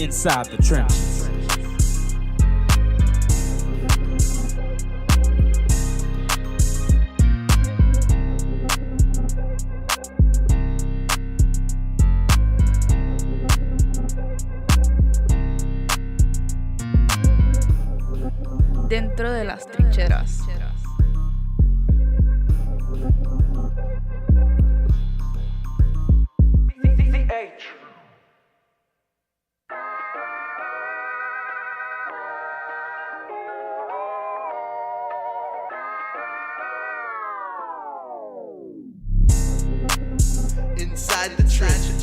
Inside the trenches. Dentro de las trincheras. Inside the trenches.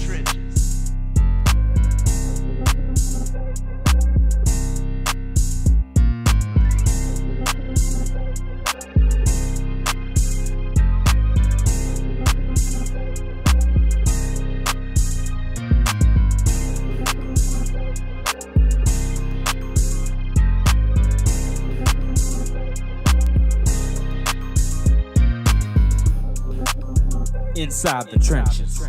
Inside the trenches.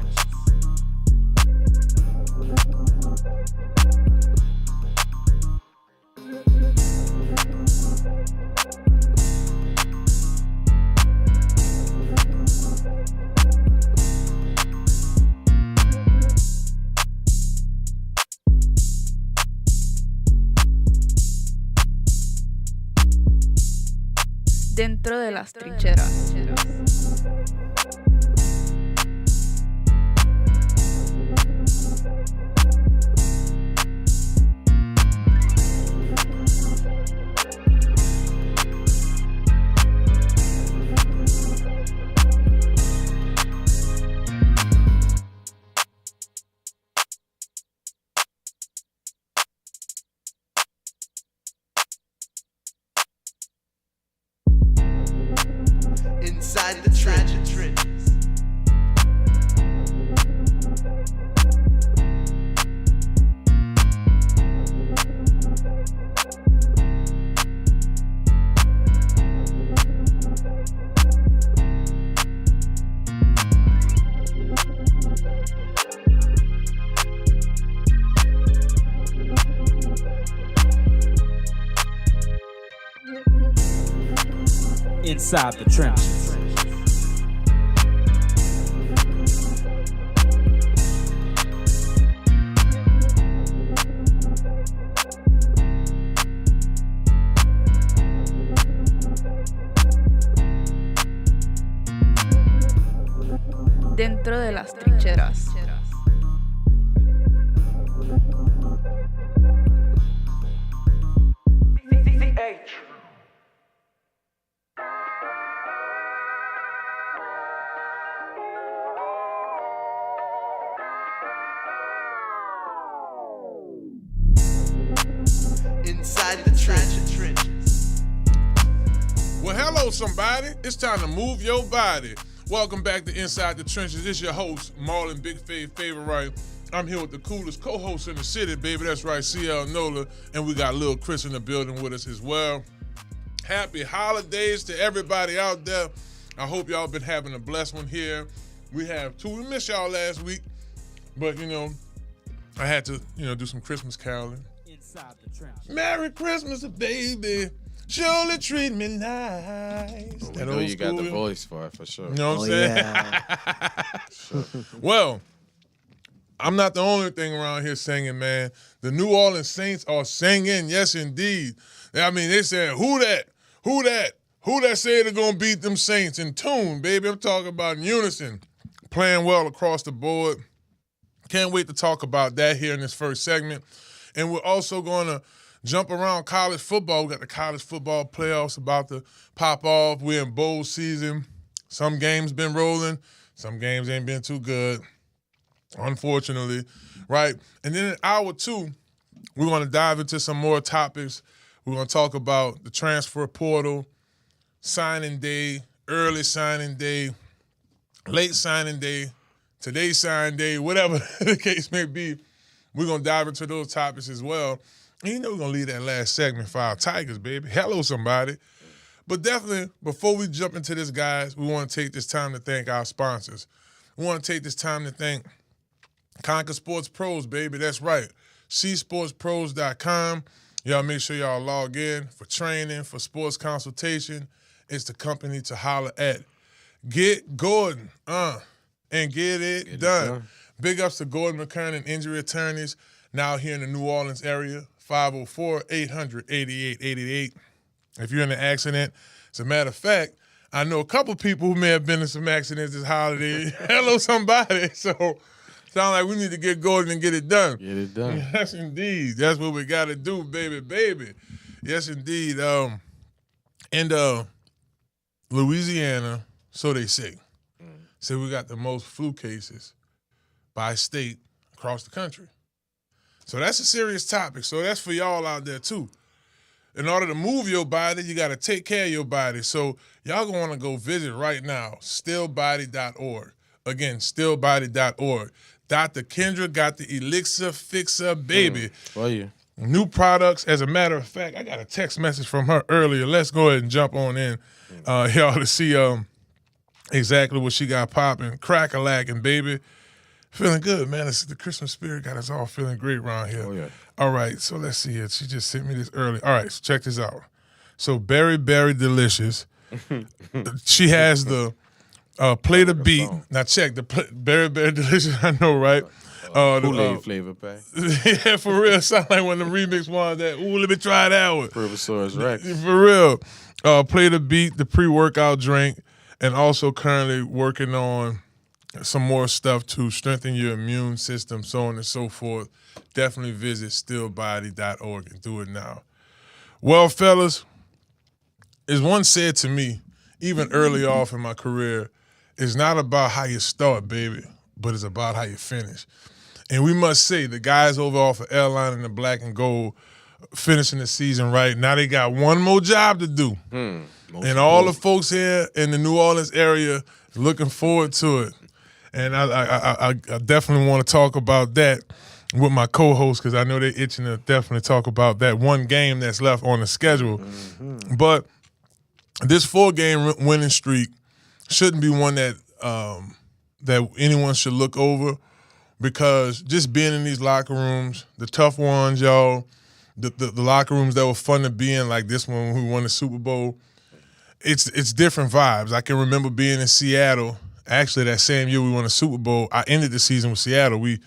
Dentro de las trincheras. Inside the trenches. Inside the trenches. Dentro de las trincheras. Inside the trenches. Well, hello, somebody. It's time to move your body. Welcome back to Inside the Trenches. It's your host, Marlon Big Fave Favorite. I'm here with the coolest co-host in the city, baby. That's right, CL NOLA. And we got Lil Chris in the building with us as well. Happy holidays to everybody out there. I hope y'all been having a blessed one here. We have two. We missed y'all last week. But, I had to, do some Christmas caroling. Inside the trenches. Merry Christmas, baby. Surely treat me nice. We know you got the voice for it, for sure. You know what I'm saying? Yeah. Sure. Well, I'm not the only thing around here singing, man. The New Orleans Saints are singing, yes, indeed. I mean, they said, who that? Who that said they're going to beat them Saints in tune, baby? I'm talking about in unison, playing well across the board. Can't wait to talk about that here in this first segment. And we're also going to jump around college football. We got the college football playoffs about to pop off. We're in bowl season. Some games been rolling. Some games ain't been too good, unfortunately, right? And then in hour two, we're going to dive into some more topics. We're going to talk about the transfer portal, signing day, early signing day, late signing day, today's signing day, whatever the case may be. We're going to dive into those topics as well. And we're going to leave that last segment for our Tigers, baby. Hello, somebody. But definitely, before we jump into this, guys, we want to take this time to thank our sponsors. We want to take this time to thank Conquer Sports Pros, baby. That's right. csportspros.com. Y'all make sure y'all log in for training, for sports consultation. It's the company to holler at. Get Gordon, and get it done. Big ups to Gordon McKernan Injury Attorneys, now here in the New Orleans area, 504-800-8888. If you're in an accident, as a matter of fact, I know a couple people who may have been in some accidents this holiday. Hello, somebody. So, sound like we need to get Gordon and get it done. Get it done. Yes, indeed. That's what we got to do, baby. Yes, indeed. In Louisiana, so they say, we got the most flu cases by state across the country. So that's a serious topic. So that's for y'all out there, too. In order to move your body, you got to take care of your body. So y'all going to want to go visit right now, stillbody.org. Again, stillbody.org. Dr. Kendra got the Elixir Fixer, baby. For you. New products. As a matter of fact, I got a text message from her earlier. Let's go ahead and jump on in, y'all, to see exactly what she got popping. Crack-a-lacking, baby. Feeling good, man. The Christmas spirit got us all feeling great around here. Oh, yeah. All right, so let's see it. She just sent me this early. All right, so check this out. So Berry Delicious. She has the plate of beet. Now check the Berry Delicious. I know, right? Kool-Aid flavor pack. Yeah, for real. Sound like one of the remix ones that, let me try that one. Professor's Rex. For real. Plate of beet, the pre-workout drink, and also currently working on some more stuff to strengthen your immune system, so on and so forth. Definitely visit stillbody.org and do it now. Well, fellas, as one said to me, even early off in my career, it's not about how you start, baby, but it's about how you finish. And we must say, the guys over off of Airline in the black and gold finishing the season right. Now they got one more job to do. And all the folks here in the New Orleans area looking forward to it. And I definitely want to talk about that with my co-host because I know they're itching to definitely talk about that one game that's left on the schedule. But this 4-game winning streak shouldn't be one that anyone should look over because just being in these locker rooms, the tough ones, y'all, the locker rooms that were fun to be in, like this one when we won the Super Bowl, it's different vibes. I can remember being in Seattle. Actually, that same year we won the Super Bowl, I ended the season with Seattle. We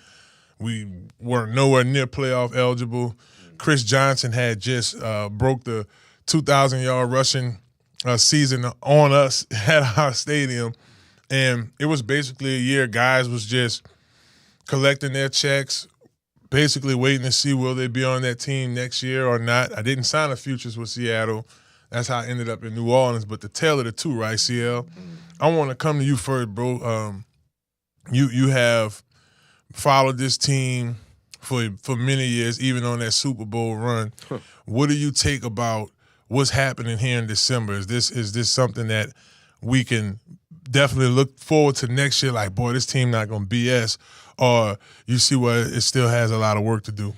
weren't nowhere near playoff eligible. Chris Johnson had just broke the 2,000-yard rushing season on us at our stadium. And it was basically a year guys was just collecting their checks, basically waiting to see will they be on that team next year or not. I didn't sign a futures with Seattle. That's how I ended up in New Orleans. But the tale of the two, right, CL? I want to come to you first, bro. You have followed this team for many years, even on that Super Bowl run. What do you take about what's happening here in December? Is this something that we can definitely look forward to next year? Like, boy, this team not gonna BS, or you see what it still has a lot of work to do?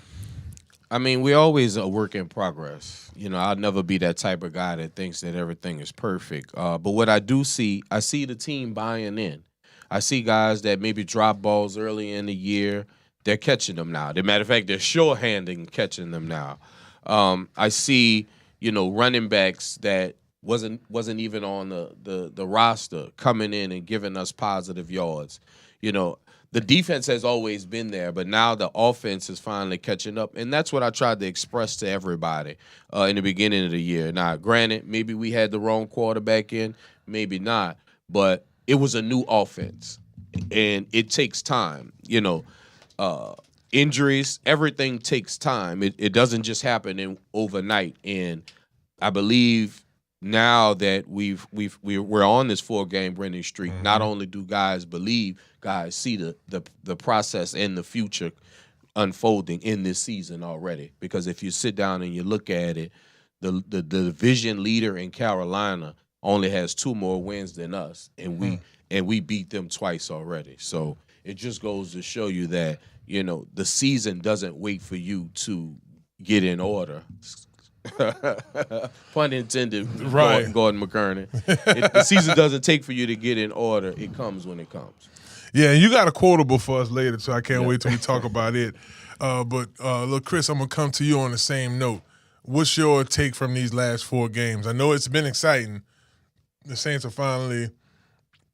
I mean, we're always a work in progress. You know, I'll never be that type of guy that thinks that everything is perfect. But what I do see, I see the team buying in. I see guys that maybe drop balls early in the year. They're catching them now. As a matter of fact, they're sure-handing catching them now. I see, running backs that wasn't even on the roster coming in and giving us positive yards. The defense has always been there, but now the offense is finally catching up. And that's what I tried to express to everybody in the beginning of the year. Now, granted, maybe we had the wrong quarterback in, maybe not, but it was a new offense, and it takes time. Injuries, everything takes time. It doesn't just happen overnight. And I believe now that we're on this 4-game winning streak, not only do guys believe, guys see the process and the future unfolding in this season already. Because if you sit down and you look at it, the division leader in Carolina only has 2 more wins than us, and we beat them twice already. So it just goes to show you that the season doesn't wait for you to get in order. Pun intended, right. Gordon McKernan. The season doesn't take for you to get in order. It comes when it comes. Yeah, and you got a quotable for us later, so I can't wait till we talk about it. But look, Chris, I'm gonna come to you on the same note. What's your take from these last 4 games? I know it's been exciting. The Saints are finally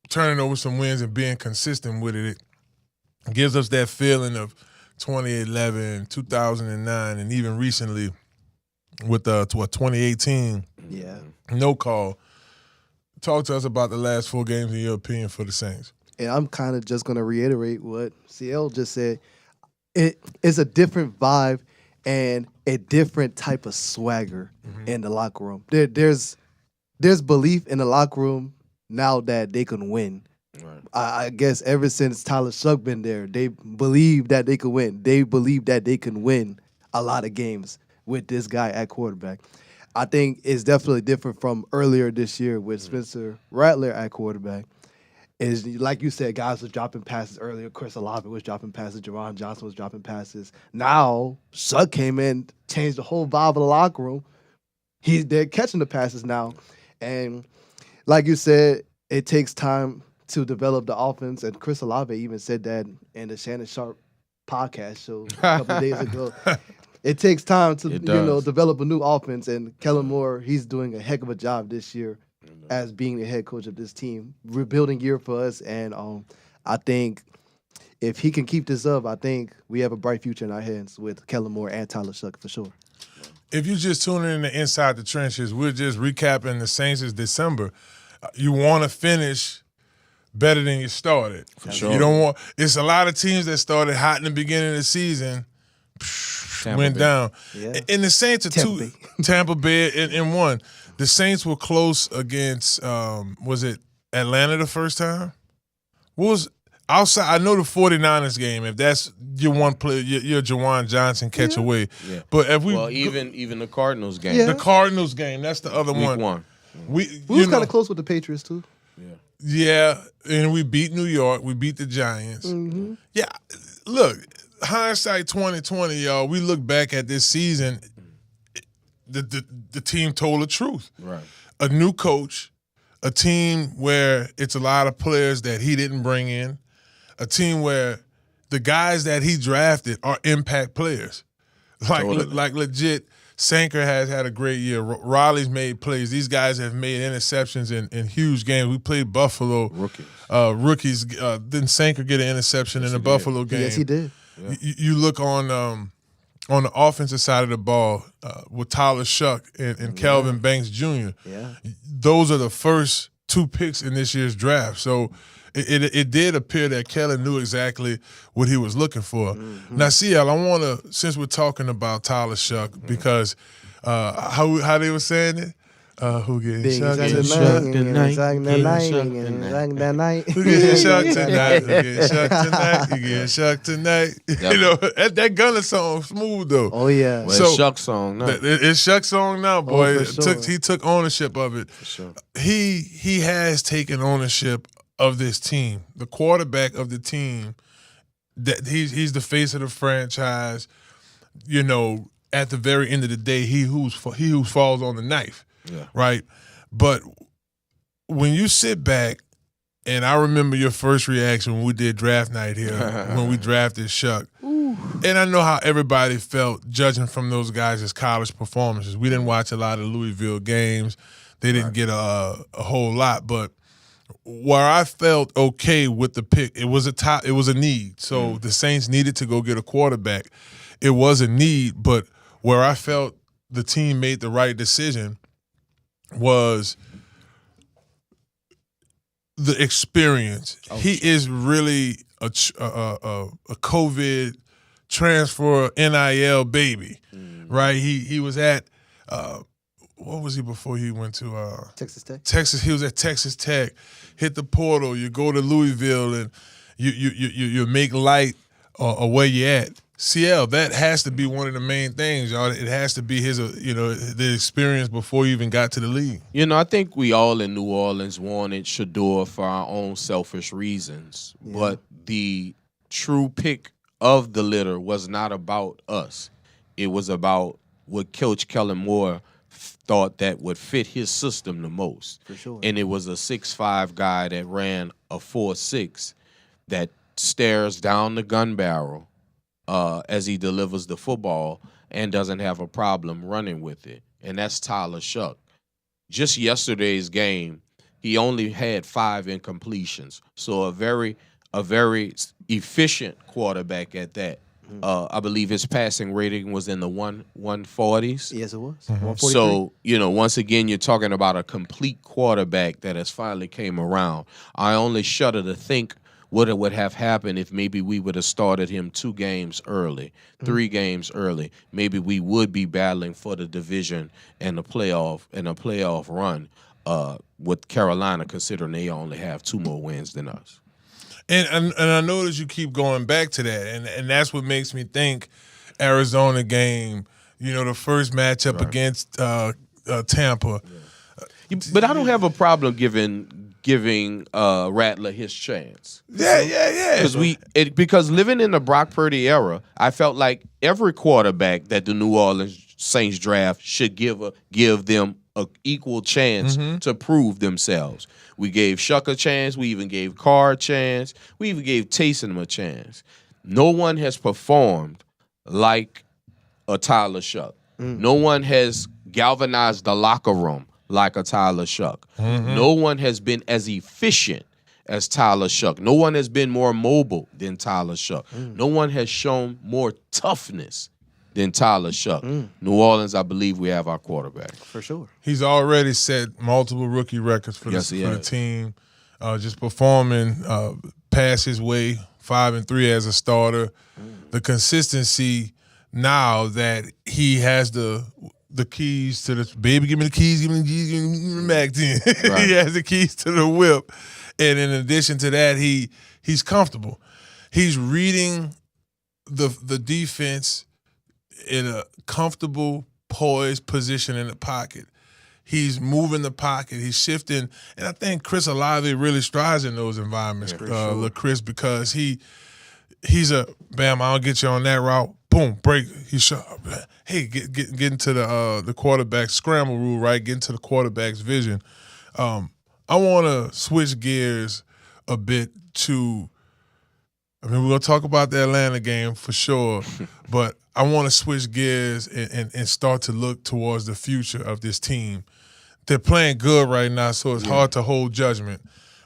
turning over some wins and being consistent with it. It gives us that feeling of 2011, 2009, and even recently with 2018. Yeah. No call. Talk to us about the last 4 games in your opinion for the Saints. And I'm kind of just going to reiterate what CL just said. It's a different vibe and a different type of swagger in the locker room. There's belief in the locker room now that they can win. Right. I guess ever since Tyler Shough been there, they believe that they could win. They believe that they can win a lot of games with this guy at quarterback. I think it's definitely different from earlier this year with Spencer Rattler at quarterback. Is like you said, guys was dropping passes earlier. Chris Olave was dropping passes. Jerron Johnson was dropping passes. Now, Shough came in, changed the whole vibe of the locker room. They're catching the passes now. And like you said, it takes time to develop the offense. And Chris Olave even said that in the Shannon Sharp podcast show a couple of days ago. It takes time to develop a new offense. And Kellen Moore, he's doing a heck of a job this year as being the head coach of this team. Rebuilding year for us, and I think if he can keep this up, I think we have a bright future in our hands with Kellen Moore and Tyler Shough for sure. If you're just tuning in to Inside the Trenches, we're just recapping the Saints' December. You want to finish better than you started. For sure. You don't want. It's a lot of teams that started hot in the beginning of the season, went down. Yeah. And the Saints are Tampa Bay and one. The Saints were close against, was it Atlanta the first time? What was outside? I know the 49ers game, if that's your one player, your Jawan Johnson catch away. Yeah. But if even the Cardinals game. Yeah. The Cardinals game, that's the other Week one. one. We was kind of close with the Patriots too. Yeah, and we beat New York. We beat the Giants. Mm-hmm. Yeah, look, hindsight 2020, y'all. We look back at this season. The team told the truth. Right. A new coach, a team where it's a lot of players that he didn't bring in, a team where the guys that he drafted are impact players. Like legit, Sanker has had a great year. Raleigh's made plays. These guys have made interceptions in huge games. We played Buffalo. Rookies. Didn't Sanker get an interception in the Buffalo game? Yes, he did. Yeah. You look on the offensive side of the ball with Tyler Shough and Kelvin Banks Jr. Yeah. Those are the first 2 picks in this year's draft. So it did appear that Kellen knew exactly what he was looking for. Mm-hmm. Now, CL, I want to, since we're talking about Tyler Shough, because how they were saying it, who getting shocked tonight? Who getting shocked tonight? Who getting shocked tonight? Who getting shocked tonight? You getting shocked tonight? You know, that Gunner song smooth though. Oh yeah. Well, it's Shuck's song now. It's Shuck's song now, boy. Oh, for sure. He took ownership of it. For sure. He has taken ownership of this team. The quarterback of the team, that he's the face of the franchise. You know, at the very end of the day, he who falls on the knife. Yeah. Right? But when you sit back, and I remember your first reaction when we did draft night here, when we drafted Shough. And I know how everybody felt judging from those guys' college performances. We didn't watch a lot of Louisville games. They didn't get a whole lot. But where I felt okay with the pick, it was a need. So the Saints needed to go get a quarterback. It was a need, but where I felt the team made the right decision was the experience. He is really a COVID transfer NIL baby, right? He was at what was he before he went to Texas Tech? Texas. He was at Texas Tech. Hit the portal. You go to Louisville and you make light of where you at. CL, that has to be one of the main things, y'all. It has to be his, the experience before he even got to the league. You know, I think we all in New Orleans wanted Shedeur for our own selfish reasons. Yeah. But the true pick of the litter was not about us. It was about what Coach Kellen Moore thought that would fit his system the most. For sure. And it was a 6'5" guy that ran a 4.6 that stares down the gun barrel as he delivers the football and doesn't have a problem running with it, and that's Tyler Shough. Just yesterday's game, he only had 5 incompletions, so a very efficient quarterback at that. I believe his passing rating was in the 140s. Yes, it was. 143. So, once again, you're talking about a complete quarterback that has finally came around. I only shudder to think what it would have happened if maybe we would have started him 2 games early, 3 games early. Maybe we would be battling for the division and a playoff run with Carolina, considering they only have 2 more wins than us. And I notice you keep going back to that, and that's what makes me think Arizona game, the first matchup against Tampa. But I don't have a problem giving Rattler his chance. Yeah. Because living in the Brock Purdy era, I felt like every quarterback that the New Orleans Saints draft should give them an equal chance to prove themselves. We gave Shough a chance. We even gave Carr a chance. We even gave Taysom a chance. No one has performed like a Tyler Shough. No one has galvanized the locker room like a Tyler Shough. No one has been as efficient as Tyler Shough. No one has been more mobile than Tyler Shough. No one has shown more toughness than Tyler Shough. New Orleans, I believe we have our quarterback. For sure. He's already set multiple rookie records for the team. Just performing past his way, 5-3 as a starter. The consistency now that he has the keys to the baby, give me the keys, give me the keys, give me the Mac 10. Right. He has the keys to the whip, and in addition to that, he's comfortable. He's reading the defense in a comfortable, poised position in the pocket. He's moving the pocket. He's shifting, and I think Chris Olave really strives in those environments, Chris, because he's a bam. I'll get you on that route. Boom, break. He's sharp. Hey, get into the quarterback scramble rule, right? Get into the quarterback's vision. I want to switch gears a bit to. I mean, we're gonna talk about the Atlanta game for sure, but I want to switch gears and start to look towards the future of this team. They're playing good right now, so it's hard to hold judgment.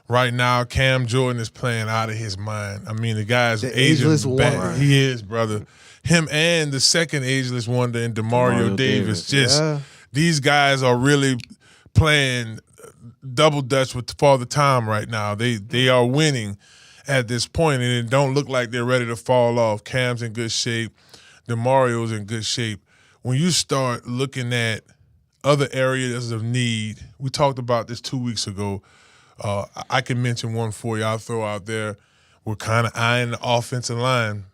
Right now, Cam Jordan is playing out of his mind. I mean, the guy's ageless aging back. wonder. He is, brother. Him and the second ageless wonder in DeMario Davis. These guys are really playing double dutch with Father Time right now. They are winning at this point, and it don't look like they're ready to fall off. Cam's in good shape. DeMario's in good shape. When you start looking at other areas of need, we talked about this 2 weeks ago. I can mention one for you. I'll throw out there. We're kind of eyeing the offensive line,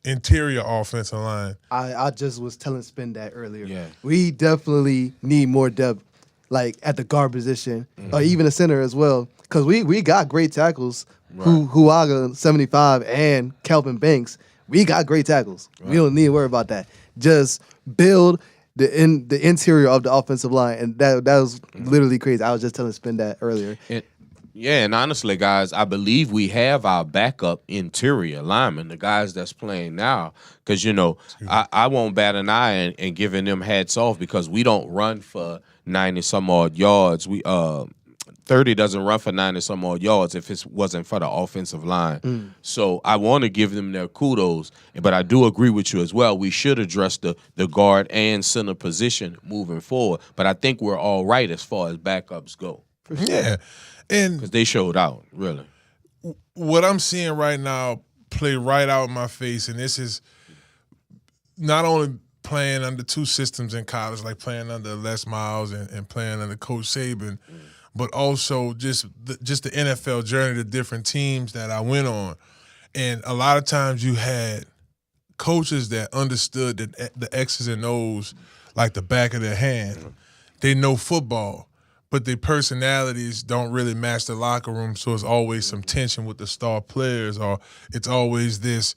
interior offensive line. I just was telling Spin that earlier. Yeah. We definitely need more depth, like at the guard position, or even a center as well. Because we got great tackles. Right. Huaga 75 and Kelvin Banks. We got great tackles. Right. We don't need to worry about that. Just build the interior of the offensive line, and that was literally crazy. I was just telling Spin that earlier. And honestly, guys, I believe we have our backup interior linemen, the guys that's playing now. Because, I won't bat an eye and giving them hats off because we don't run for 90-some-odd yards. 30 doesn't run for 90-some-odd yards if it wasn't for the offensive line. So I want to give them their kudos. But I do agree with you as well. We should address the guard and center position moving forward. But I think we're all right as far as backups go. Yeah. And because they showed out, really. What I'm seeing right now play right out in my face, and this is not only playing under 2 systems in college, like playing under Les Miles and playing under Coach Saban, but also just the NFL journey, the different teams that I went on. And a lot of times you had coaches that understood the X's and O's like the back of their hand. They know football, but their personalities don't really match the locker room, so it's always some tension with the star players, or it's always this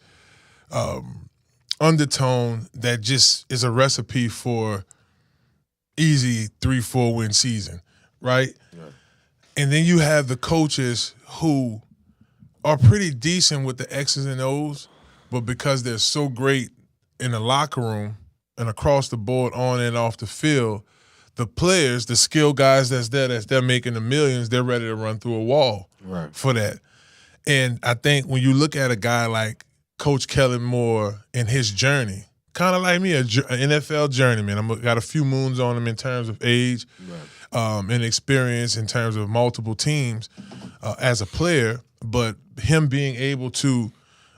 undertone that just is a recipe for easy 3-4 win season, right? And then you have the coaches who are pretty decent with the X's and O's, but because they're so great in the locker room and across the board, on and off the field, the players, the skilled guys that's they're making the millions, they're ready to run through a wall for that. And I think when you look at a guy like Coach Kellen Moore and his journey, kind of like me, an NFL journeyman. I got a few moons on him in terms of age and experience in terms of multiple teams as a player, but him being able to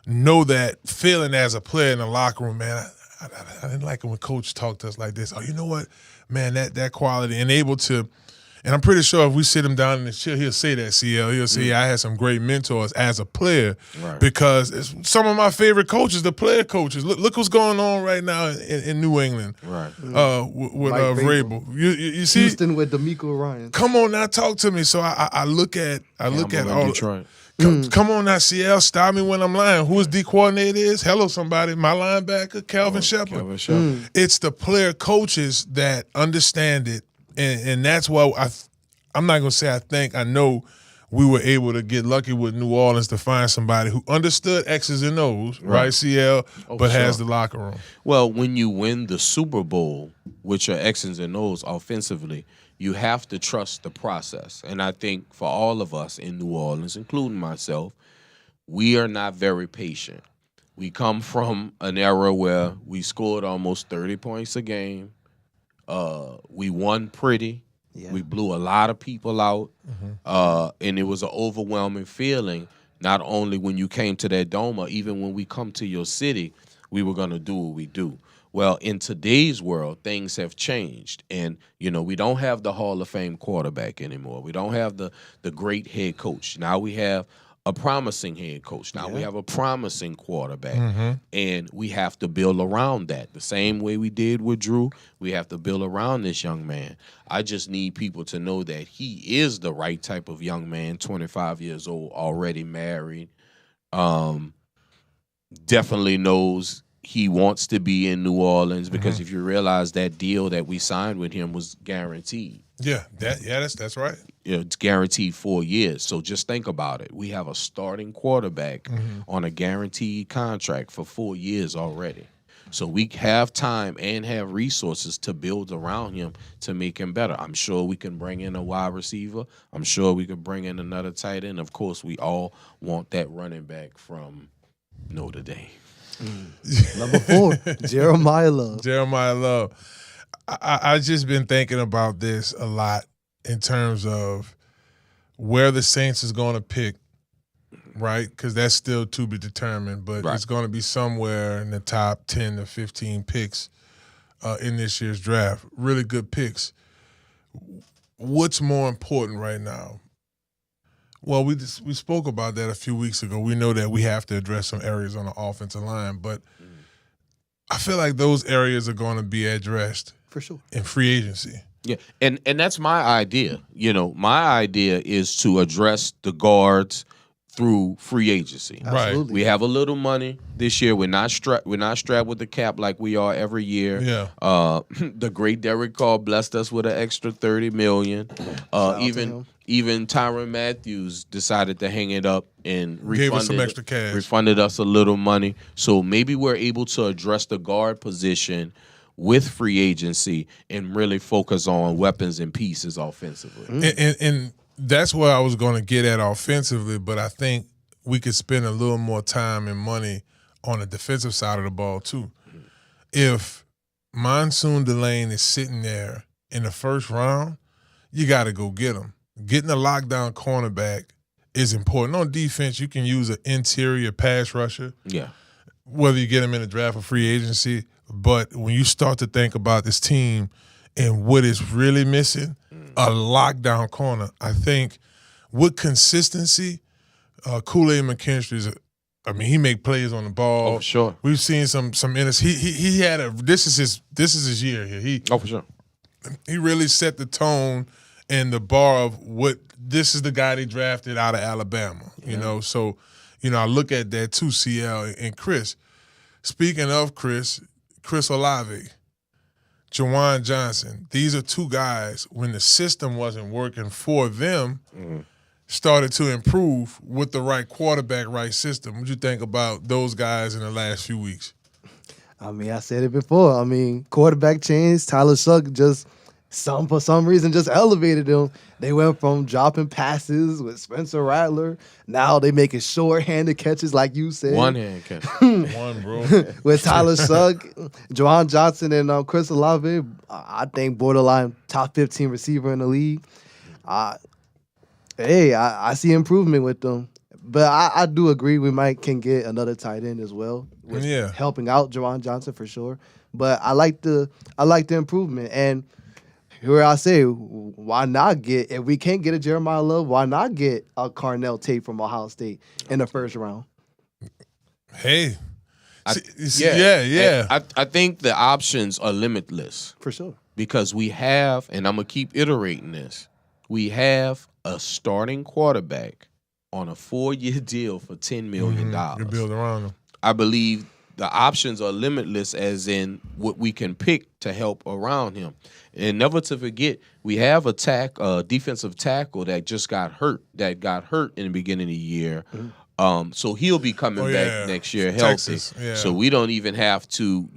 know that feeling as a player in the locker room, man, I didn't like it when Coach talked to us like this. Oh, you know what, man, that quality, and able to, and I'm pretty sure if we sit him down in the chair, he'll say that, CL. He'll say, yeah, I had some great mentors as a player because it's some of my favorite coaches, the player coaches. Look what's going on right now in New England with Vrabel. You see? Houston with D'Amico Ryan. Come on now, talk to me. So I look at all Detroit. Come on now, CL, stop me when I'm lying. Who his D coordinator is? Hello, somebody. My linebacker, Calvin Shepard. It's the player coaches that understand it, and that's why I'm not going to say I think. I know we were able to get lucky with New Orleans to find somebody who understood X's and O's, right, CL, but has the locker room. Well, when you win the Super Bowl, which are X's and O's offensively, you have to trust the process. And I think for all of us in New Orleans, including myself, we are not very patient. We come from an era where we scored almost 30 points a game. We won pretty. Yeah. We blew a lot of people out. And it was an overwhelming feeling, not only when you came to that dome, or even when we come to your city, we were going to do what we do. Well, in today's world, things have changed. And, we don't have the Hall of Fame quarterback anymore. We don't have the great head coach. Now we have a promising head coach. Now we have a promising quarterback. And we have to build around that. The same way we did with Drew, we have to build around this young man. I just need people to know that he is the right type of young man, 25 years old, already married. Definitely knows he wants to be in New Orleans because if you realize that deal that we signed with him was guaranteed. That's right. It's guaranteed 4 years. So just think about it. We have a starting quarterback on a guaranteed contract for 4 years already. So we have time and have resources to build around him to make him better. I'm sure we can bring in a wide receiver. I'm sure we could bring in another tight end. Of course, we all want that running back from Notre Dame. Number 4, Jeremiah Love. I just been thinking about this a lot in terms of where the Saints is going to pick, right? Because that's still to be determined, but it's going to be somewhere in the top 10 to 15 picks in this year's draft. Really good picks. What's more important right now? Well, we spoke about that a few weeks ago. We know that we have to address some areas on the offensive line, but I feel like those areas are going to be addressed for sure in free agency. Yeah, and that's my idea. My idea is to address the guards through free agency. Absolutely. We have a little money this year. We're not strapped with the cap like we are every year. Yeah. The great Derek Carr blessed us with an extra $30 million. Even Tyrann Matthews decided to hang it up and gave us some extra cash. Refunded us a little money. So maybe we're able to address the guard position with free agency and really focus on weapons and pieces offensively. And that's where I was going to get at offensively, but I think we could spend a little more time and money on the defensive side of the ball too. If Monsoon Delane is sitting there in the first round, you got to go get him. Getting a lockdown cornerback is important. On defense, you can use an interior pass rusher. Yeah. Whether you get him in the draft or free agency, but when you start to think about this team and what is really missing, a lockdown corner. I think with consistency, Kool-Aid McKinstry he make plays on the ball. Oh, for sure. We've seen some he had this is his year here. For sure. He really set the tone and the bar of what this is the guy they drafted out of Alabama. So I look at that too, CL and Chris. Speaking of Chris Olave, Jawan Johnson, these are two guys, when the system wasn't working for them, started to improve with the right quarterback, right system. What you think about those guys in the last few weeks? I mean, I said it before. I mean, quarterback change. Tyler Shough just for some reason just elevated them. They went from dropping passes with Spencer Rattler. Now they making short-handed catches, like you said. One-hand catch. One, bro. With Tyler Shough, Juwan Johnson, and Chris Olave. I think borderline top 15 receiver in the league. I see improvement with them. But I do agree we can get another tight end as well. With helping out Juwan Johnson for sure. But I like the improvement. And here I say, why not get, if we can't get a Jeremiah Love, why not get a Carnell Tate from Ohio State in the first round? Hey. I think the options are limitless. For sure. Because we have, and I'm going to keep iterating this, we have a starting quarterback on a 4-year deal for $10 million. You build around them. I believe the options are limitless as in what we can pick to help around him. And never to forget, we have a defensive tackle that just got hurt, in the beginning of the year. So he'll be coming back next year healthy. So we don't even have to,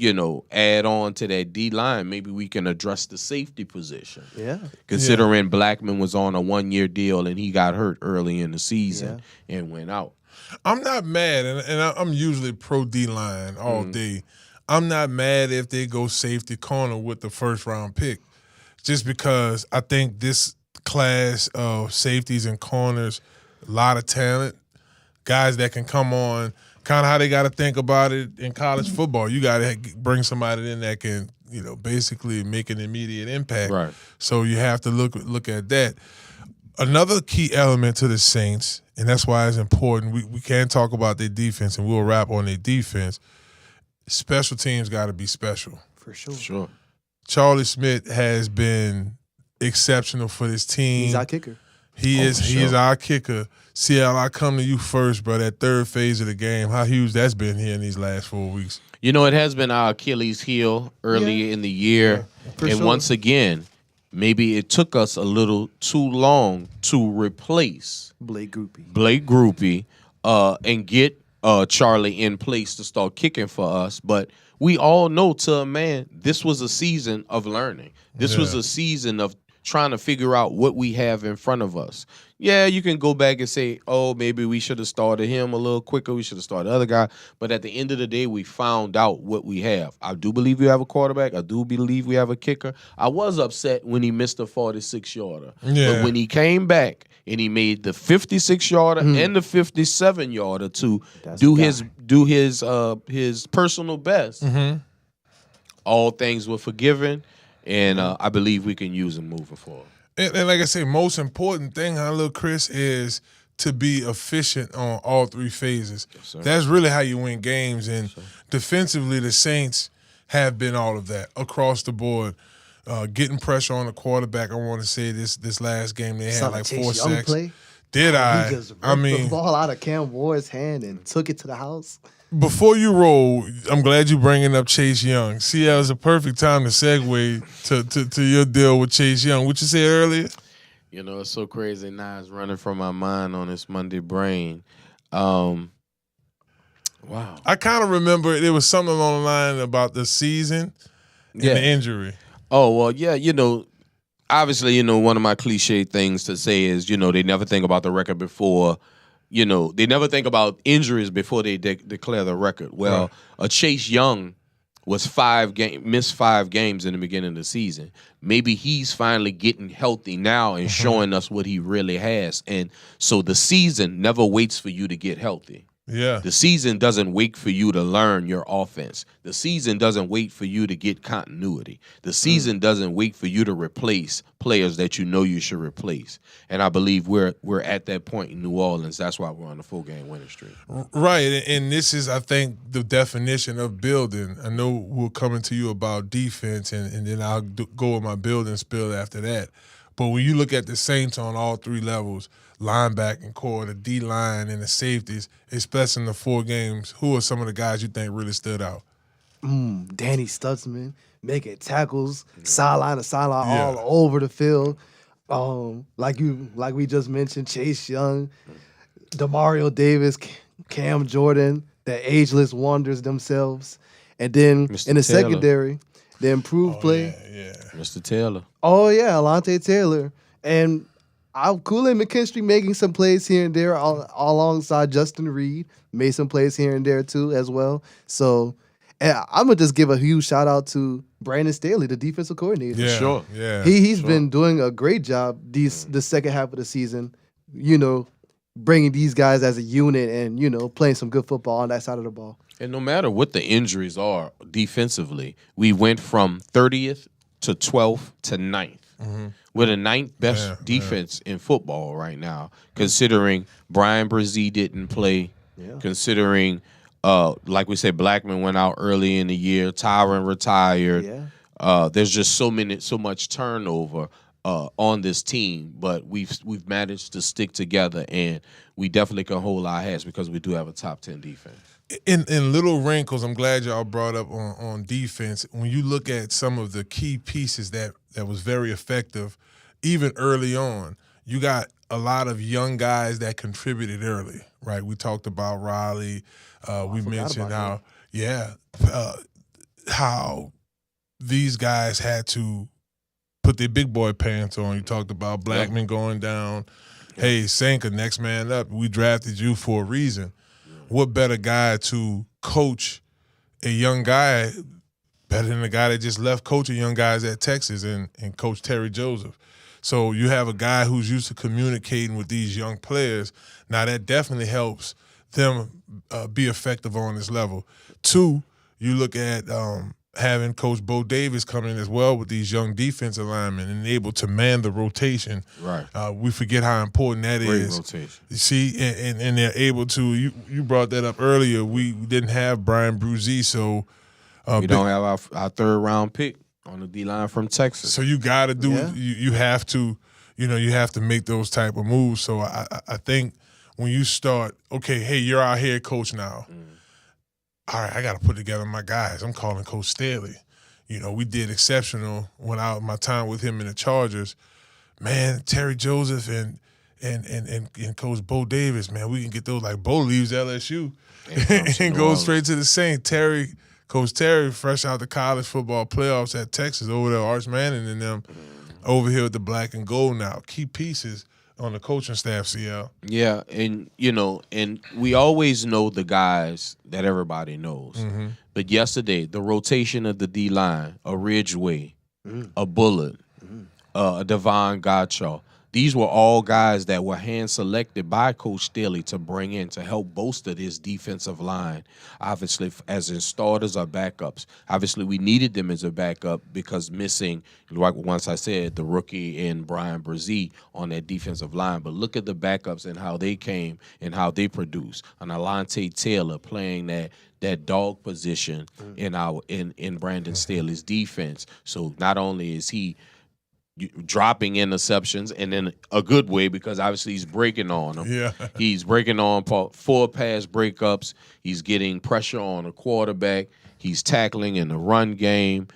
add on to that D-line. Maybe we can address the safety position. Yeah. Considering Blackman was on a 1-year deal and he got hurt early in the season and went out. I'm not mad, and I'm usually pro D-line all day. I'm not mad if they go safety corner with the first-round pick, just because I think this class of safeties and corners, a lot of talent, guys that can come on, kind of how they got to think about it in college football. You got to bring somebody in that can, basically make an immediate impact. Right. So you have to look at that. Another key element to the Saints, and that's why it's important, we can't talk about their defense, and we'll wrap on their defense. Special teams got to be special. For sure. Sure. Charlie Smith has been exceptional for this team. He's our kicker. He is our kicker. CL, I come to you first, bro. That third phase of the game, how huge that's been here in these last 4 weeks. It has been our Achilles heel earlier in the year. And once again, maybe it took us a little too long to replace Blake Groupie and get Charlie in place to start kicking for us. But we all know, to a man, this was a season of learning. This was a season of trying to figure out what we have in front of us. Yeah, you can go back and say, oh, maybe we should have started him a little quicker. We should have started the other guy. But at the end of the day, we found out what we have. I do believe we have a quarterback. I do believe we have a kicker. I was upset when he missed a 46-yarder. Yeah. But when he came back and he made the 56-yarder and the 57-yarder to do his personal best, all things were forgiven. And I believe we can use him moving forward. And like I say, most important thing, little Chris, is to be efficient on all three phases. Yes, that's really how you win games. And defensively, the Saints have been all of that across the board. Getting pressure on the quarterback. I want to say this last game they had like 4 sacks. Play. Did I? He just ripped the ball out of Cam Ward's hand and took it to the house. Before you roll, I'm glad you're bringing up Chase Young. CL is a perfect time to segue to your deal with Chase Young. What you said earlier? It's so crazy now. It's running from my mind on this Monday brain. Wow. I kind of remember there was something along the line about the season and the injury. Oh, well, yeah, obviously, one of my cliche things to say is, they never think about the record before. They never think about injuries before they declare the record. Well, Chase Young was missed 5 games in the beginning of the season. Maybe he's finally getting healthy now and showing us what he really has. And so the season never waits for you to get healthy. Yeah. The season doesn't wait for you to learn your offense. The season doesn't wait for you to get continuity. The season doesn't wait for you to replace players that you know you should replace. And I believe we're at that point in New Orleans. That's why we're on the 4-game winning streak. Right, and this is, I think, the definition of building. I know we're coming to you about defense, and then I'll go with my building spill after that. But when you look at the Saints on all 3 levels, linebacking core, the D-line, and the safeties, especially in the 4 games, who are some of the guys you think really stood out? Danny Stutzman making tackles, sideline to sideline, all over the field. Like we just mentioned, Chase Young, Demario Davis, Cam Jordan, the ageless wonders themselves, and then Mr. in the Taylor. secondary, the improved play. Yeah. Mr. Taylor. Oh yeah, Alante Taylor, and Kool-Aid McKinstry making some plays here and there alongside Justin Reed. Made some plays here and there too as well. So I'm gonna just give a huge shout out to Brandon Staley, the defensive coordinator. Yeah. Sure. Yeah. He's been doing a great job the second half of the season. Bringing these guys as a unit and playing some good football on that side of the ball. And no matter what the injuries are defensively, we went from 30th to 12th to 9th. We're the 9th best defense in football right now, considering Brian Brzee didn't play, considering, like we said, Blackman went out early in the year, Tyron retired. Yeah. There's just so much turnover on this team, but we've managed to stick together, and we definitely can hold our hats because we do have a top 10 defense. In little wrinkles, I'm glad y'all brought up on defense. When you look at some of the key pieces that was very effective, even early on, you got a lot of young guys that contributed early, right? We talked about Riley. We mentioned how these guys had to put their big boy pants on. You talked about Blackman going down. Hey, Sanka, next man up. We drafted you for a reason. What better guy to coach a young guy better than the guy that just left coaching young guys at Texas and Coach Terry Joseph. So you have a guy who's used to communicating with these young players. Now that definitely helps them be effective on this level. 2, you look at having Coach Bo Davis come in as well with these young defensive linemen and able to man the rotation. Right. We forget how important that Great is. rotation. You see, and they're able to. You brought that up earlier. We didn't have Brian Brzee, so We don't have our 3rd round pick on the D line from Texas. So you got to do Yeah. you have to, you have to make those type of moves. So I think when you start, okay, hey, you're our head coach now. All right, I got to put together my guys. I'm calling Coach Staley. We did exceptional when my time with him in the Chargers. Man, Terry Joseph and Coach Bo Davis, man, we can get those. Like Bo leaves LSU and goes straight to the Saints. Coach Terry, fresh out the college football playoffs at Texas, over there, Arch Manning and them, over here with the black and gold now. Key pieces on the coaching staff, CL. Yeah, and and we always know the guys that everybody knows. But yesterday, the rotation of the D line, a Ridgeway, a Bullet, a Devon Gottschall, these were all guys that were hand selected by Coach Staley to bring in to help bolster this defensive line. Obviously, as in starters or backups. Obviously, we needed them as a backup because missing, like once I said, the rookie and Brian Brzee on that defensive line. But look at the backups and how they came and how they produced. And Alante Taylor playing that dog position in Brandon Staley's defense. So not only is he dropping interceptions, and in a good way because obviously he's breaking on them. Yeah. He's breaking on 4 pass breakups. He's getting pressure on the quarterback. He's tackling in the run game.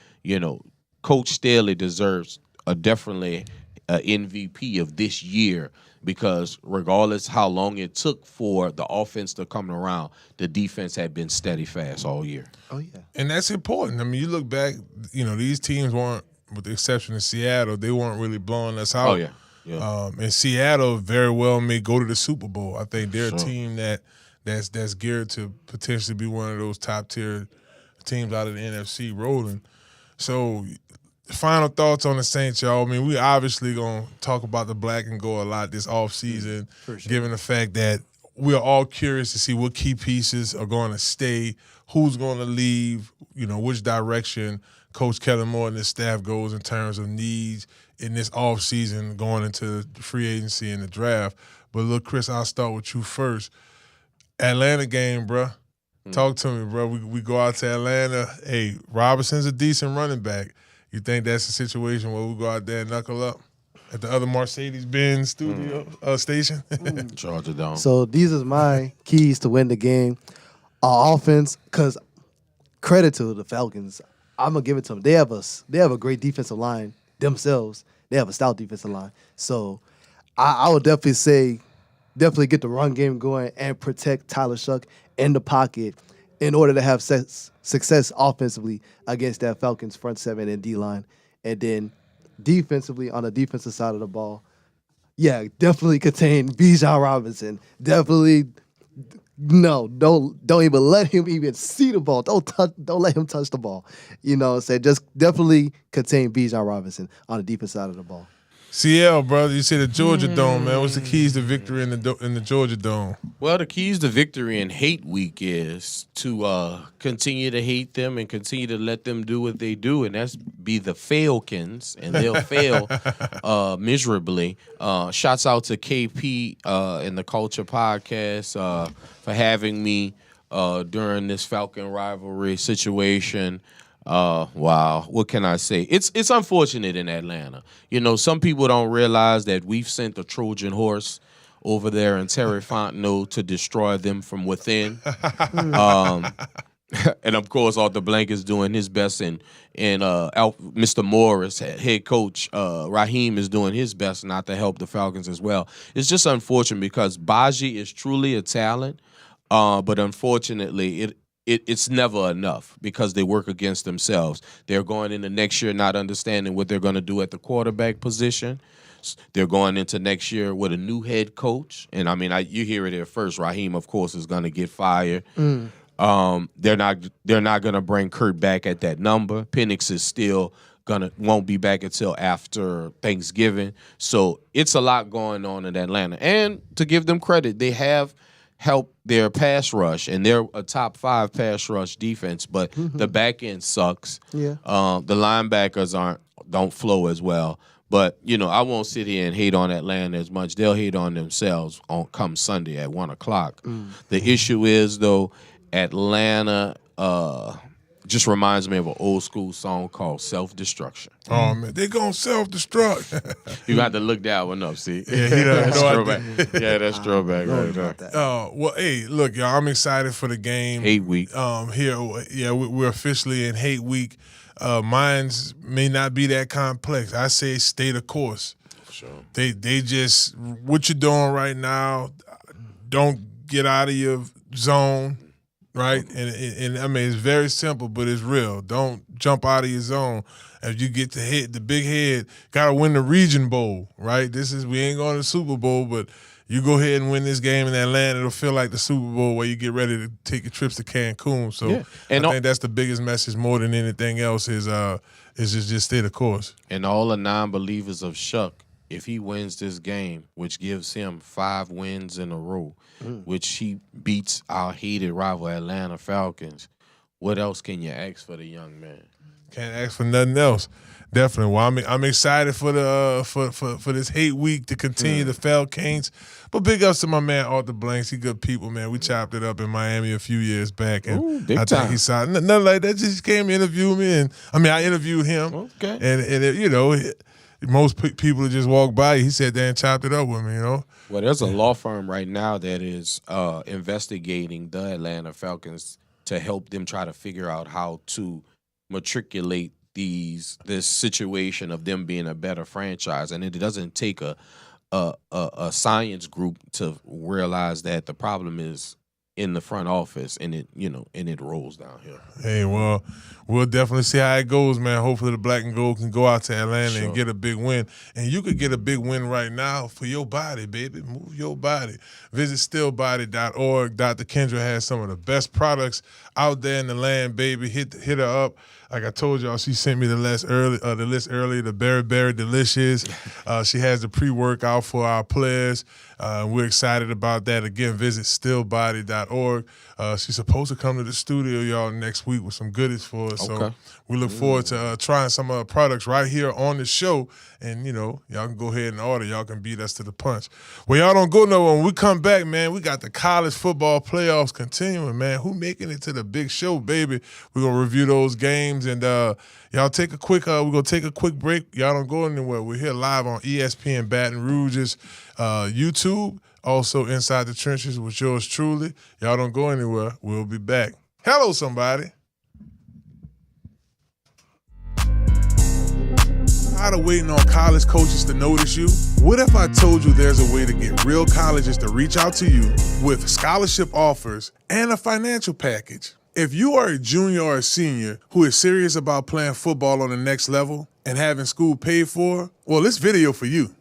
Coach Staley deserves definitely an MVP of this year because regardless how long it took for the offense to come around, the defense had been steady fast all year. Oh yeah. And that's important. I mean, you look back, these teams weren't, with the exception of Seattle, they weren't really blowing us out. Oh, yeah. And Seattle very well may go to the Super Bowl. I think they're a team that's geared to potentially be one of those top-tier teams out of the NFC rolling. So final thoughts on the Saints, y'all. I mean, we obviously going to talk about the black and gold a lot this offseason, given the fact that we are all curious to see what key pieces are going to stay, who's going to leave, which direction Coach Kellen Moore and his staff goes in terms of needs in this offseason going into the free agency and the draft. But look, Chris, I'll start with you first. Atlanta game, bro. Talk to me, bro. We go out to Atlanta. Hey, Robinson's a decent running back. You think that's a situation where we go out there and knuckle up at the other Mercedes-Benz studio station? Charge it down. So these are my keys to win the game. Our offense, because credit to the Falcons, I'm gonna give it to them. They have a great defensive line themselves. they have a stout defensive line. So I would definitely say, definitely get the run game going and protect Tyler Shough in the pocket in order to have success offensively against that Falcons front seven and D-line. And then defensively, on the defensive side of the ball, yeah, definitely contain Bijan Robinson. Definitely, no, don't even let him even see the ball. Don't let him touch the ball. You know what I'm saying? Just definitely contain Bijan Robinson on the defense side of the ball. CL, brother, you said the Georgia Dome, man. What's the keys to victory in the Georgia Dome? Well, the keys to victory in hate week is to continue to hate them and continue to let them do what they do, and that's be the Falcons, and they'll fail miserably. Shouts out to KP and the Culture Podcast for having me during this Falcon rivalry situation. Wow, what can I say? It's unfortunate in Atlanta. You know, some people don't realize that we've sent a Trojan horse over there in Terry Fontenot to destroy them from within. And of course, Arthur Blank is doing his best, and Mr. Morris, head coach Raheem, is doing his best not to help the Falcons as well. It's just unfortunate because Baji is truly a talent, but unfortunately, it's never enough because they work against themselves. They're going into next year not understanding what they're going to do at the quarterback position. They're going into next year with a new head coach. And, I mean, you hear it here first. Raheem, of course, is going to get fired. They're not going to bring Kurt back at that number. Penix is still won't be back until after Thanksgiving. So it's a lot going on in Atlanta. And to give them credit, they have help their pass rush, and they're a top 5 pass rush defense, but the back end sucks. Yeah. The linebackers don't flow as well. But, you know, I won't sit here and hate on Atlanta as much. They'll hate on themselves come Sunday at 1 o'clock. The issue is, though, Atlanta just reminds me of an old school song called Self-Destruction. Oh, man, they gonna self-destruct. You got to look that one up, see? Yeah, he doesn't that's know throwback. Yeah, that's throwback right there. Oh, well, hey, look, y'all, I'm excited for the game. Hate week. We're officially in hate week. Mine's may not be that complex. I say stay the course. Sure. They just, what you're doing right now, don't get out of your zone. Right, and I mean it's very simple, but it's real. Don't jump out of your zone. If you get to hit the big head, gotta win the Region Bowl. Right, we ain't going to the Super Bowl, but you go ahead and win this game in Atlanta. It'll feel like the Super Bowl where you get ready to take your trips to Cancun. So yeah. And I think that's the biggest message more than anything else is just stay the course. And all the non-believers of Shough, if he wins this game, which gives him 5 wins in a row, which he beats our hated rival Atlanta Falcons, what else can you ask for the young man? Can't ask for nothing else. Definitely. Well, I'm excited for for this hate week to continue the Falcons. But big ups to my man Arthur Blanks. He good people, man. We chopped it up in Miami a few years back, and I think he saw nothing like that. Just came to interview me, and I interviewed him. Okay. And most people just walk by. He sat there and chopped it up with me, Well, there's a law firm right now that is investigating the Atlanta Falcons to help them try to figure out how to matriculate this situation of them being a better franchise. And it doesn't take a science group to realize that the problem is in the front office, and it rolls downhill. Hey, well, we'll definitely see how it goes, man. Hopefully the black and gold can go out to Atlanta and get a big win. And you could get a big win right now for your body, baby. Move your body. Visit stillbody.org. Dr. Kendra has some of the best products out there in the land, baby. Hit her up. Like I told y'all, she sent me the list early. The Berry Delicious. She has the pre-workout for our players. We're excited about that. Again, visit stillbody.org. She's supposed to come to the studio, y'all, next week with some goodies for us. Okay. So we look forward to trying some of the products right here on the show. And, y'all can go ahead and order. Y'all can beat us to the punch. Well, y'all don't go nowhere. When we come back, man, we got the college football playoffs continuing, man. Who making it to the big show, baby? We're going to review those games. And y'all take a quick we're going to take a quick break. Y'all don't go anywhere. We're here live on ESPN Baton Rouge's YouTube. Also Inside the Trenches with yours truly. Y'all don't go anywhere. We'll be back. Hello, somebody. Tired of waiting on college coaches to notice you? What if I told you there's a way to get real colleges to reach out to you with scholarship offers and a financial package? If you are a junior or a senior who is serious about playing football on the next level and having school paid for, well, this video for you.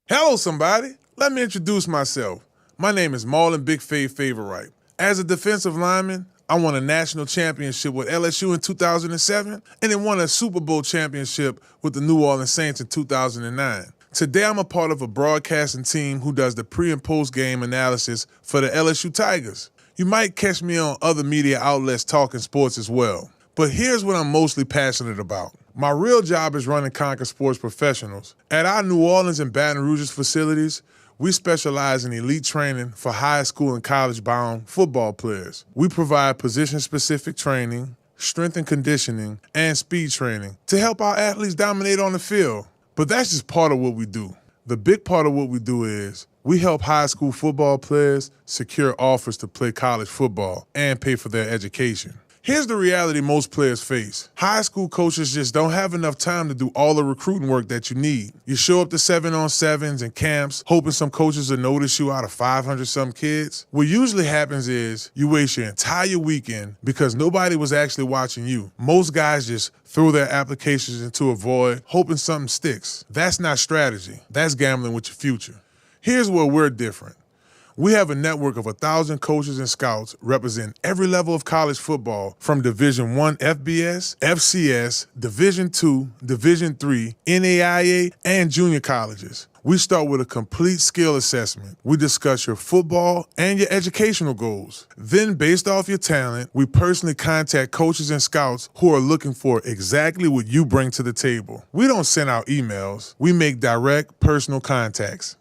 Hello, somebody. Let me introduce myself. My name is Marlon Big Fave Favorite. As a defensive lineman, I won a national championship with LSU in 2007 and then won a Super Bowl championship with the New Orleans Saints in 2009. Today, I'm a part of a broadcasting team who does the pre- and post-game analysis for the LSU Tigers. You might catch me on other media outlets talking sports as well. But here's what I'm mostly passionate about. My real job is running Conquer Sports Professionals. At our New Orleans and Baton Rouge's facilities, we specialize in elite training for high school and college-bound football players. We provide position-specific training, strength and conditioning, and speed training to help our athletes dominate on the field. But that's just part of what we do. The big part of what we do is we help high school football players secure offers to play college football and pay for their education. Here's the reality most players face. High school coaches just don't have enough time to do all the recruiting work that you need. You show up to 7-on-7s and camps, hoping some coaches will notice you out of 500-some kids. What usually happens is you waste your entire weekend because nobody was actually watching you. Most guys just throw their applications into a void, hoping something sticks. That's not strategy. That's gambling with your future. Here's where we're different. We have a network of 1,000 coaches and scouts representing every level of college football from Division I FBS, FCS, Division II, Division III, NAIA, and junior colleges. We start with a complete skill assessment. We discuss your football and your educational goals. Then, based off your talent, we personally contact coaches and scouts who are looking for exactly what you bring to the table. We don't send out emails. We make direct, personal contacts.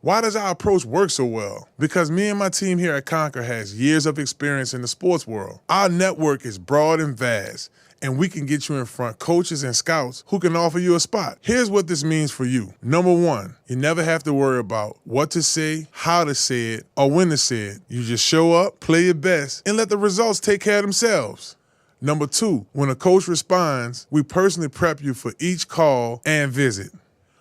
Why does our approach work so well? Because me and my team here at Conquer has years of experience in the sports world. Our network is broad and vast, and we can get you in front of coaches and scouts who can offer you a spot. Here's what this means for you. Number one, you never have to worry about what to say, how to say it, or when to say it. You just show up, play your best, and let the results take care of themselves. Number two, when a coach responds, we personally prep you for each call and visit.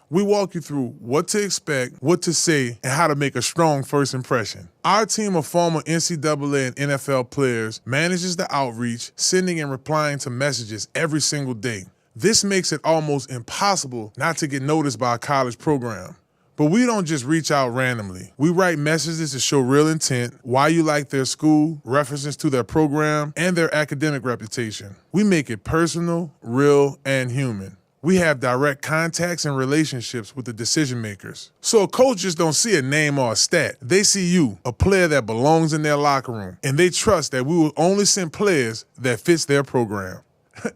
We walk you through what to expect, what to say, and how to make a strong first impression. Our team of former NCAA and NFL players manages the outreach, sending and replying to messages every single day. This makes it almost impossible not to get noticed by a college program. But we don't just reach out randomly. We write messages to show real intent, why you like their school, references to their program, and their academic reputation. We make it personal, real, and human. We have direct contacts and relationships with the decision makers. So a coach just don't see a name or a stat. They see you, a player that belongs in their locker room, and they trust that we will only send players that fits their program.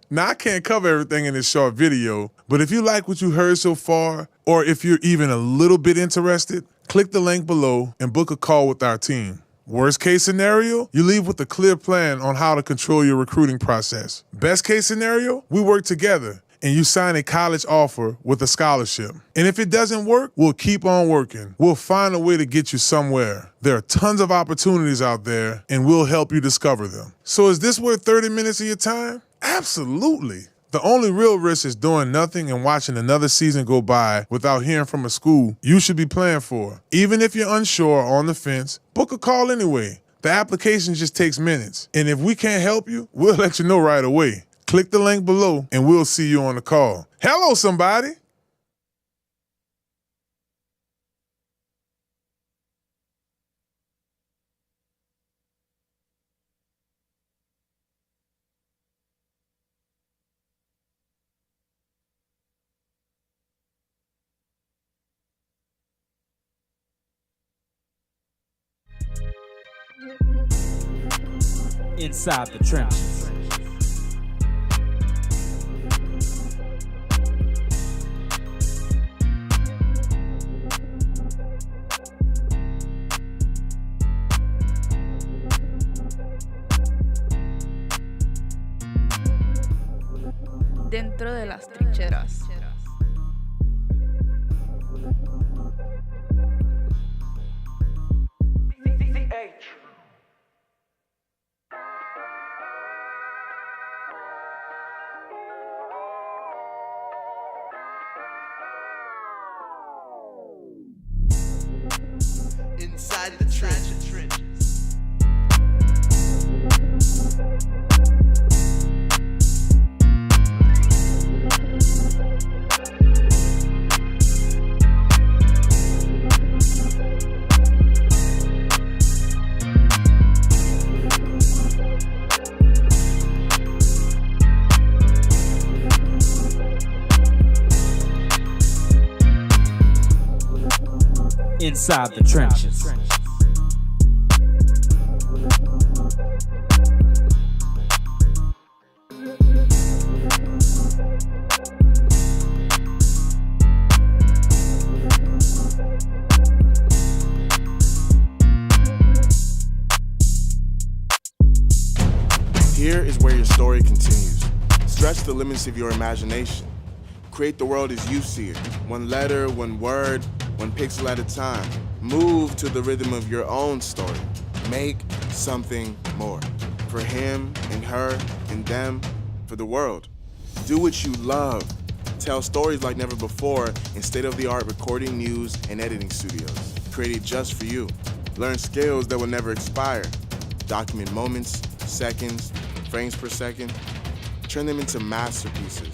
Now, I can't cover everything in this short video, but if you like what you heard so far, or if you're even a little bit interested, click the link below and book a call with our team. Worst case scenario, you leave with a clear plan on how to control your recruiting process. Best case scenario, we work together and you sign a college offer with a scholarship. And if it doesn't work, we'll keep on working. We'll find a way to get you somewhere. There are tons of opportunities out there, and we'll help you discover them. So is this worth 30 minutes of your time? Absolutely. The only real risk is doing nothing and watching another season go by without hearing from a school you should be playing for. Even if you're unsure or on the fence, book a call anyway. The application just takes minutes. And if we can't help you, we'll let you know right away. Click the link below and we'll see you on the call. Hello, somebody. Inside the trenches. Dentro de las trincheras. Inside the trenches. Inside the trenches. Here is where your story continues. Stretch the limits of your imagination. Create the world as you see it. One letter, one word, one pixel at a time. Move to the rhythm of your own story. Make something more. For him and her and them, for the world. Do what you love. Tell stories like never before in state-of-the-art recording, news, and editing studios. Created just for you. Learn skills that will never expire. Document moments, seconds, frames per second. Turn them into masterpieces.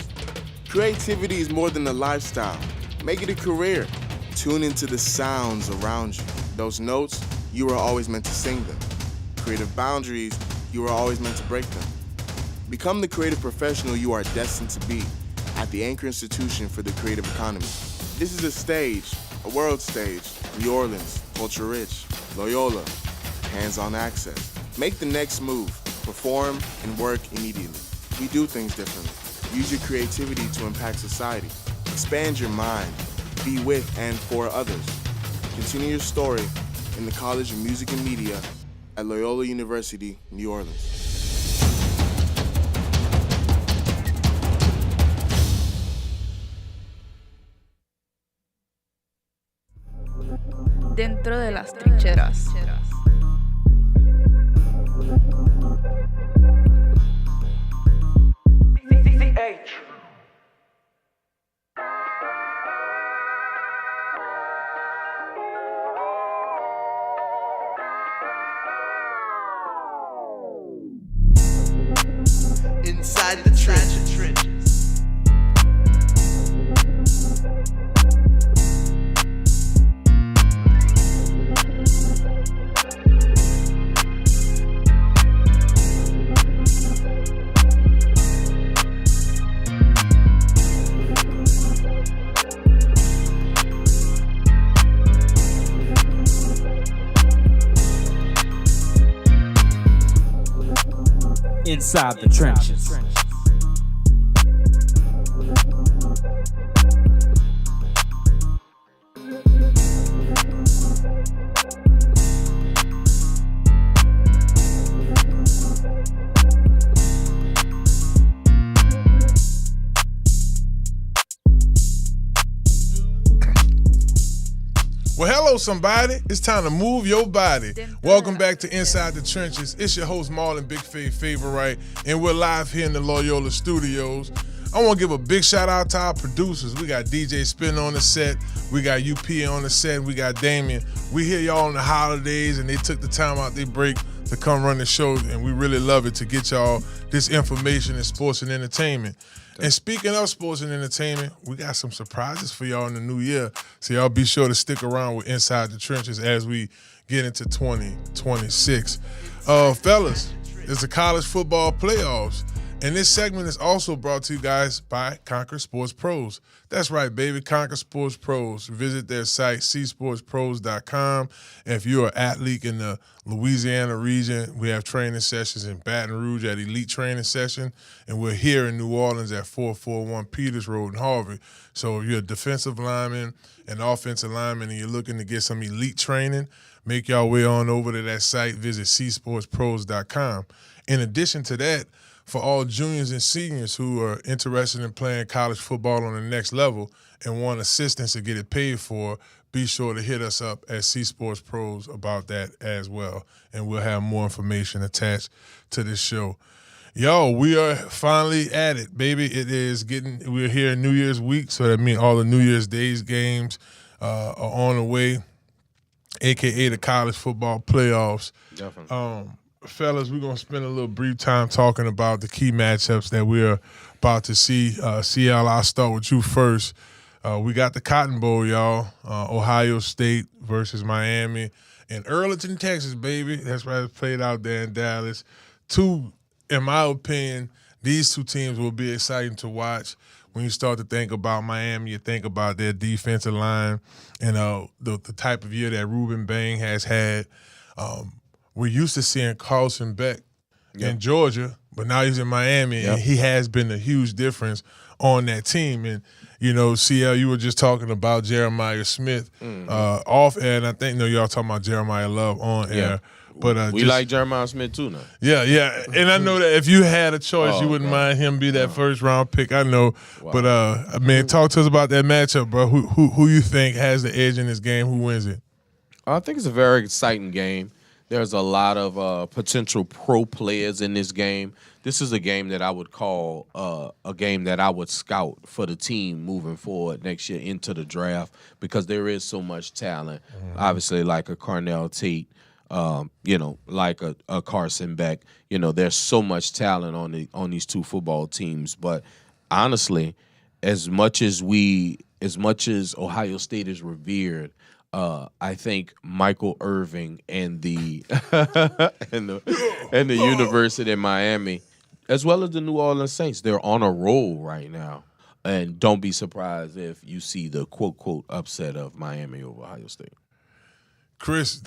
Creativity is more than a lifestyle. Make it a career. Tune into the sounds around you. Those notes, you were always meant to sing them. Creative boundaries, you were always meant to break them. Become the creative professional you are destined to be at the Anchor Institution for the Creative Economy. This is a stage, a world stage. New Orleans, culture rich. Loyola, hands-on access. Make the next move. Perform and work immediately. We do things differently. Use your creativity to impact society. Expand your mind. Be with and for others. Continue your story in the College of Music and Media at Loyola University, New Orleans. Dentro de las trincheras. Inside the trenches. Inside the trenches. Well, hello, somebody. It's time to move your body. Welcome back to Inside the Trenches. It's your host, Marlon, Big Favorite, and we're live here in the Loyola studios. I want to give a big shout out to our producers. We got DJ Spin on the set. We got UP on the set. We got Damian. We hear y'all on the holidays, and they took the time out their break to come run the show, and we really love it to get y'all this information in sports and entertainment. And speaking of sports and entertainment, we got some surprises for y'all in the new year. So y'all be sure to stick around with Inside the Trenches as we get into 2026. Fellas, it's the college football playoffs. And this segment is also brought to you guys by Conquer Sports Pros. That's right, baby, Conquer Sports Pros. Visit their site, csportspros.com. And if you're an athlete in the Louisiana region, we have training sessions in Baton Rouge at Elite Training Session, and we're here in New Orleans at 441 Peters Road in Harvard. So if you're a defensive lineman and offensive lineman and you're looking to get some elite training, make your way on over to that site. Visit csportspros.com. In addition to that, for all juniors and seniors who are interested in playing college football on the next level and want assistance to get it paid for, be sure to hit us up at C Sports Pros about that as well. And we'll have more information attached to this show. Yo, we are finally at it, baby. We're here in New Year's week, so that means all the New Year's Days games are on the way. a.k.a. the college football playoffs. Definitely. Fellas, we're going to spend a little brief time talking about the key matchups that we're about to see. CL, I'll start with you first. We got the Cotton Bowl, y'all. Ohio State versus Miami. In Arlington, Texas, baby. That's right. It's played out there in Dallas. In my opinion, these two teams will be exciting to watch. When you start to think about Miami, you think about their defensive line and the type of year that Ruben Bain has had. We're used to seeing Carlson Beck in Georgia, but now he's in Miami, and he has been a huge difference on that team. And, CL, you were just talking about Jeremiah Smith off air, and I think y'all talking about Jeremiah Love on air. But we like Jeremiah Smith too now. Yeah. And I know that if you had a choice, you wouldn't mind him be that first round pick. I know. Wow. But talk to us about that matchup, bro. Who you think has the edge in this game? Who wins it? I think it's a very exciting game. There's a lot of potential pro players in this game. This is a game that I would call a game that I would scout for the team moving forward next year into the draft, because there is so much talent. Obviously, like a Carnell Tate, like a Carson Beck. There's so much talent on these two football teams. But honestly, as much as Ohio State is revered, I think Michael Irving and the and the University of Miami, as well as the New Orleans Saints, they're on a roll right now. And don't be surprised if you see the quote upset of Miami over Ohio State. Chris,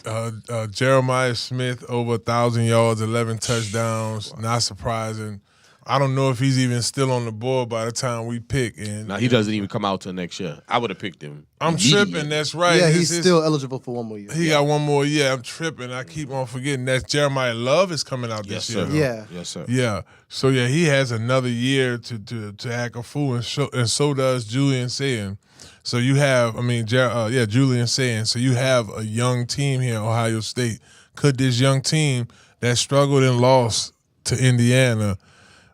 Jeremiah Smith over 1,000 yards, 11 touchdowns. Not surprising. I don't know if he's even still on the board by the time we pick. Now, he doesn't even come out till next year. I would have picked him. I'm tripping. That's right. Yeah, he's still eligible for one more year. He got one more year. I'm tripping. I keep on forgetting that Jeremiah Love is coming out this year. Yeah. Yes, sir. Yeah. So, he has another year to act a fool, and so does Julian Sayin. So you have, Julian Sayin. So you have a young team here at Ohio State. Could this young team that struggled and lost to Indiana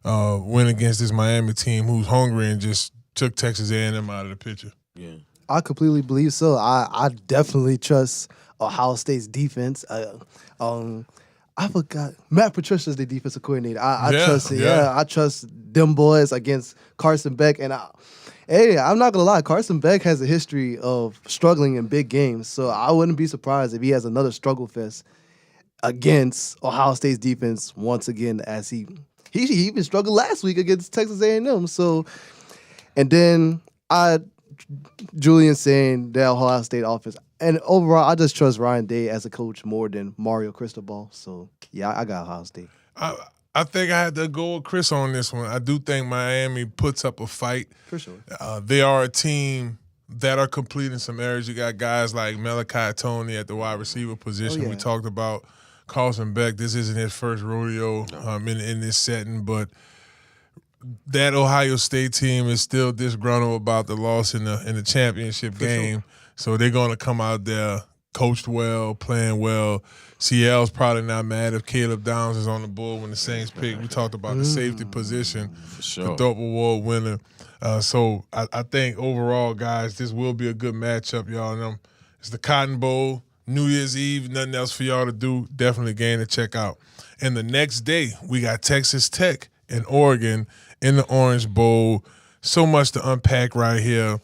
win against this Miami team who's hungry and just took Texas A&M out of the picture? Yeah, I completely believe so. I definitely trust Ohio State's defense. I forgot Matt Patricia's the defensive coordinator. I trust it. Yeah, I trust them boys against Carson Beck. And I'm not gonna lie, Carson Beck has a history of struggling in big games, so I wouldn't be surprised if he has another struggle fest against Ohio State's defense once again, as he even struggled last week against Texas A&M. So, and then Julian saying the Ohio State offense, and overall, I just trust Ryan Day as a coach more than Mario Cristobal. So, yeah, I got Ohio State. I think I had to go with Chris on this one. I do think Miami puts up a fight. For sure. They are a team that are completing some areas. You got guys like Malachi Tony at the wide receiver position. We talked about Carlson Beck. This isn't his first rodeo in this setting, but that Ohio State team is still disgruntled about the loss in the championship game. Sure. So they're going to come out there coached well, playing well. CL's probably not mad if Caleb Downs is on the board when the Saints pick. We talked about the safety position, for sure. the Dope Award winner. So I think overall, guys, this will be a good matchup, y'all. It's the Cotton Bowl, New Year's Eve, nothing else for y'all to do. Definitely a game to check out. And the next day, we got Texas Tech and Oregon in the Orange Bowl. So much to unpack right here.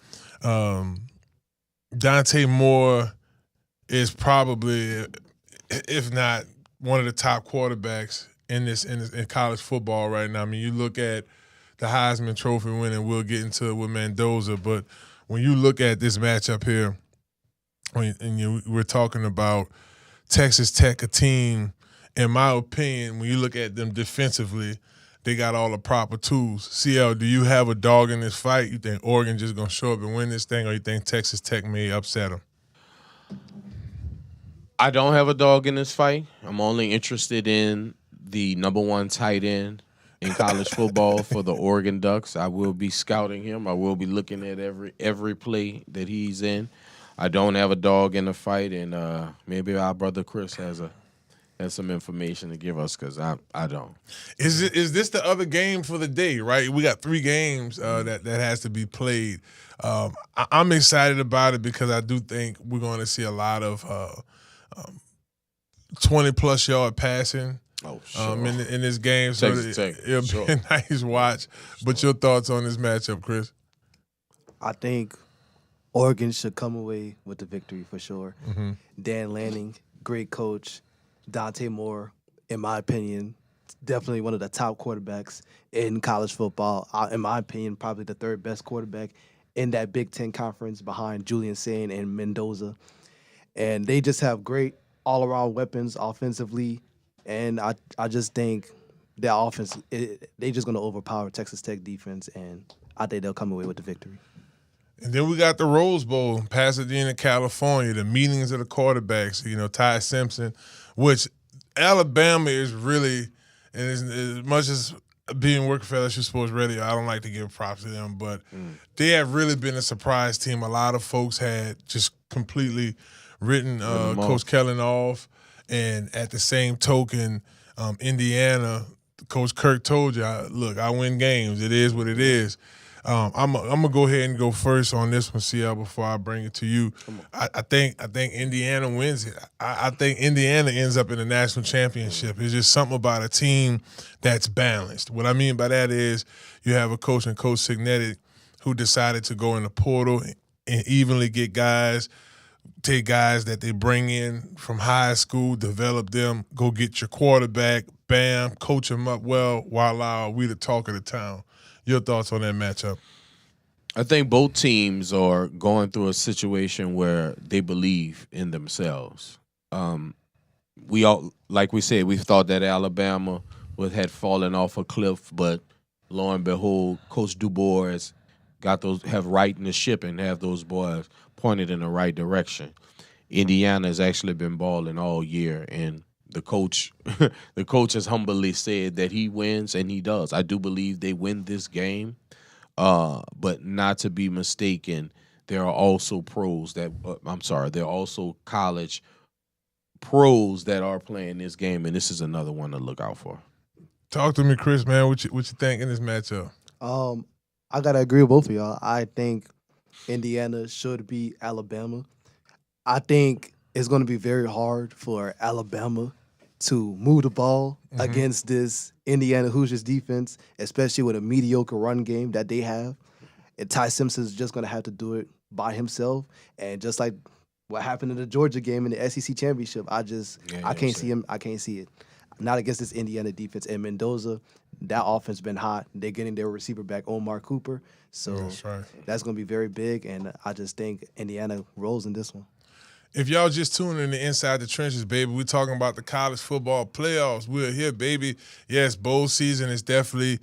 Dante Moore is probably, if not one of the top quarterbacks in college football right now. I mean, you look at the Heisman Trophy winning, we'll get into it with Mendoza, but when you look at this matchup here, we're talking about Texas Tech, a team, in my opinion, when you look at them defensively, they got all the proper tools. CL, do you have a dog in this fight? You think Oregon just going to show up and win this thing, or you think Texas Tech may upset them? I don't have a dog in this fight. I'm only interested in the number one tight end in college football for the Oregon Ducks. I will be scouting him. I will be looking at every play that he's in. I don't have a dog in the fight, and maybe our brother Chris has has some information to give us because I don't. Is this the other game for the day, right? We got 3 games that has to be played. I'm excited about it because I do think we're going to see a lot of 20-plus yard passing. Oh, sure. In this game, so it'll be a nice watch. But your thoughts on this matchup, Chris? I think Oregon should come away with the victory for sure. Mm-hmm. Dan Lanning, great coach. Dante Moore, in my opinion, definitely one of the top quarterbacks in college football. In my opinion, probably the 3rd best quarterback in that Big Ten conference behind Julian Sain and Mendoza. And they just have great all-around weapons offensively. And I just think their offense, they just going to overpower Texas Tech defense, and I think they'll come away with the victory. And then we got the Rose Bowl in Pasadena, California, the meetings of the quarterbacks, Ty Simpson, which Alabama is really, and as much as being working for LSU Sports Radio, I don't like to give props to them, but they have really been a surprise team. A lot of folks had just completely written Coach Kellen off. And at the same token, Indiana, Coach Kirk told you, look, I win games. It is what it is. I'm gonna go ahead and go first on this one, CL, before I bring it to you. I think Indiana wins it. I think Indiana ends up in the national championship. It's just something about a team that's balanced. What I mean by that is you have a coach and Coach Signetti who decided to go in the portal and evenly get guys. Take guys that they bring in from high school, develop them, go get your quarterback, bam, coach them up well, voila, we the talk of the town. Your thoughts on that matchup? I think both teams are going through a situation where they believe in themselves. We all, like we said, we thought that Alabama had fallen off a cliff, but lo and behold, Coach DuBois have righted the ship and have those boys pointed in the right direction. Indiana has actually been balling all year, and the coach has humbly said that he wins, and he does. I do believe they win this game, but not to be mistaken, there are also there are also college pros that are playing this game, and this is another one to look out for. Talk to me, Chris, man. What you think in this matchup? I gotta agree with both of y'all. I think Indiana should beat Alabama. I think it's going to be very hard for Alabama to move the ball against this Indiana Hoosiers defense, especially with a mediocre run game that they have. And Ty Simpson's just going to have to do it by himself. And just like what happened in the Georgia game in the SEC championship, I can't see him. I can't see it. Not against this Indiana defense. And Mendoza, that offense been hot. They're getting their receiver back, Omar Cooper. So that's going to be very big. And I just think Indiana rolls in this one. If y'all just tuning in to Inside the Trenches, baby, we're talking about the college football playoffs. We're here, baby. Yes, bowl season is definitely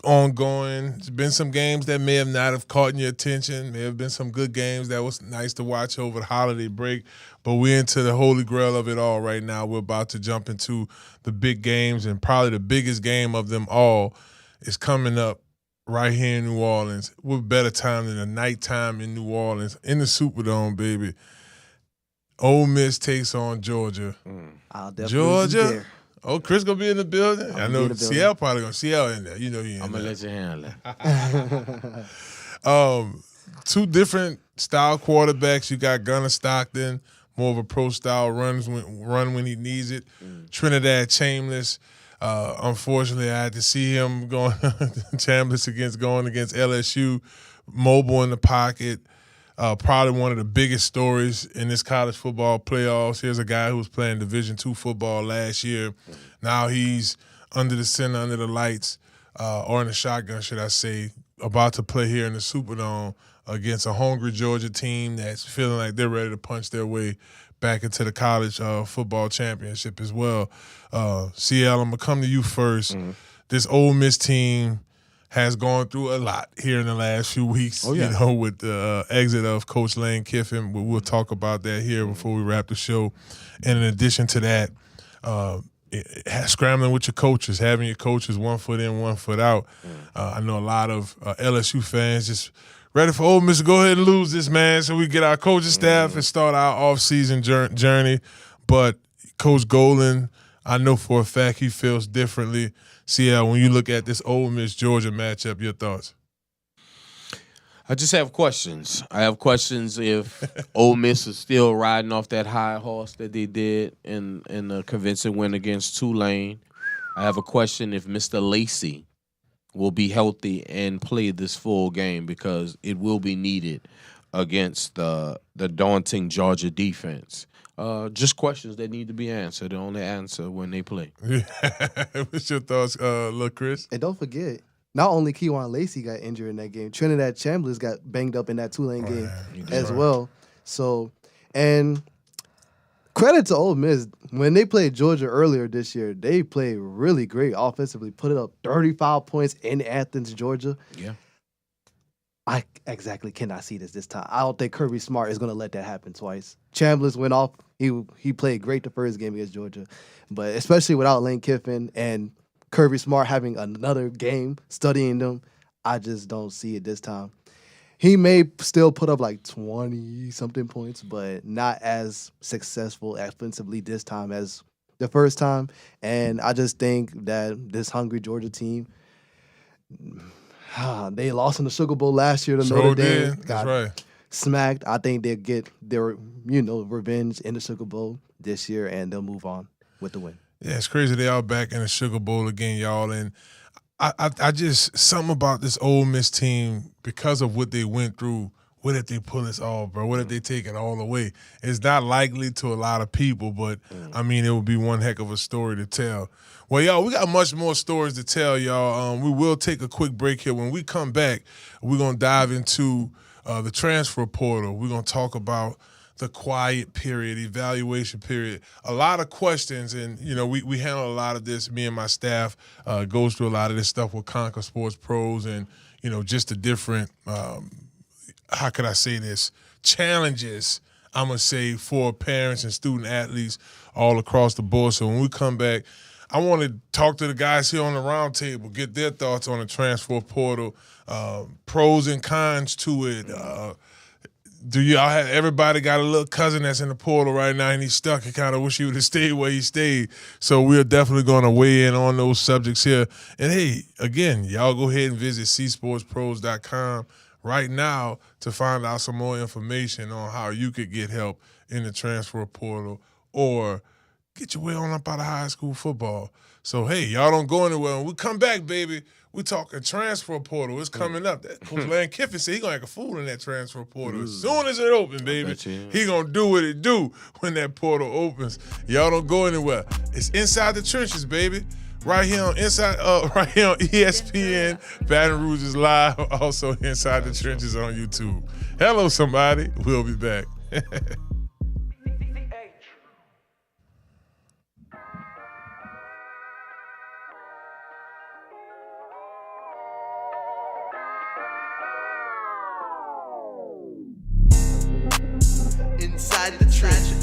ongoing. There's been some games that may have not have caught your attention. May have been some good games that was nice to watch over the holiday break. But we're into the holy grail of it all right now. We're about to jump into the big games, and probably the biggest game of them all is coming up right here in New Orleans. What better time than a nighttime in New Orleans, in the Superdome, baby. Ole Miss takes on Georgia. I'll definitely be there. Oh, Chris gonna be in the building? I know CL probably gonna CL in there. You know I'm gonna let you handle it. Two different style quarterbacks. You got Gunnar Stockton, more of a pro style run when he needs it. Trinidad Chambliss. Unfortunately, I had to see him going Chambliss going against LSU, mobile in the pocket. Probably one of the biggest stories in this college football playoffs. Here's a guy who was playing Division II football last year. Now he's under the center, under the lights, or in the shotgun, should I say, about to play here in the Superdome against a hungry Georgia team that's feeling like they're ready to punch their way back into the college football championship as well. CL, I'm going to come to you first. This Ole Miss team has gone through a lot here in the last few weeks, with the exit of Coach Lane Kiffin. We'll talk about that here before we wrap the show. And in addition to that, scrambling with your coaches, having your coaches 1 foot in, 1 foot out. I know a lot of LSU fans just ready for Ole Miss to go ahead and lose this, man, so we get our coaching staff and start our off-season journey. But Coach Golden, I know for a fact he feels differently. CL, when you look at this Ole Miss Georgia matchup, your thoughts? I just have questions. I have questions if Ole Miss is still riding off that high horse that they did in the convincing win against Tulane. I have a question if Mr. Lacey will be healthy and play this full game because it will be needed against the daunting Georgia defense. Just questions that need to be answered. They only answer when they play. What's your thoughts, Lil Chris? And don't forget, not only Kejuan Lacey got injured in that game, Trinidad Chambliss got banged up in that Tulane game as well. So, and credit to Ole Miss. When they played Georgia earlier this year, they played really great offensively, put up 35 points in Athens, Georgia. Yeah. I exactly cannot see this time. I don't think Kirby Smart is going to let that happen twice. Chambliss went off. He played great the first game against Georgia. But especially without Lane Kiffin and Kirby Smart having another game, studying them, I just don't see it this time. He may still put up like 20-something points, but not as successful offensively this time as the first time. And I just think that this hungry Georgia team, they lost in the Sugar Bowl last year to Notre Dame. That's right. Smacked. I think they'll get their, revenge in the Sugar Bowl this year, and they'll move on with the win. Yeah, it's crazy they are back in the Sugar Bowl again, y'all. And I just, something about this Ole Miss team, because of what they went through, what if they pull this off, bro? What if they take it all away? It's not likely to a lot of people, but, I mean, it would be one heck of a story to tell. Well, y'all, we got much more stories to tell, y'all. We will take a quick break here. When we come back, we're going to dive into the transfer portal. We're going to talk about the quiet period, evaluation period, a lot of questions. And, we handle a lot of this. Me and my staff goes through a lot of this stuff with Conquer Sports Pros and, just the different, how could I say this, challenges, I'm going to say, for parents and student athletes all across the board. So when we come back, I want to talk to the guys here on the round table, get their thoughts on the transfer portal, pros and cons to it. Do y'all have, everybody got a little cousin that's in the portal right now and he's stuck and kind of wish he would have stayed where he stayed. So we're definitely going to weigh in on those subjects here. And hey, again, y'all go ahead and visit csportspros.com right now to find out some more information on how you could get help in the transfer portal or get your way on up out of high school football. So, hey, y'all don't go anywhere. When we come back, baby, we talking transfer portal. It's coming up. That Coach Lane Kiffin said he going to act a fool in that transfer portal. As soon as it opens, baby, he going to do what it do when that portal opens. Y'all don't go anywhere. It's Inside the Trenches, baby. Right here on ESPN. Baton Rouge is live. Also Inside the Trenches on YouTube. Hello, somebody. We'll be back. Inside the trenches.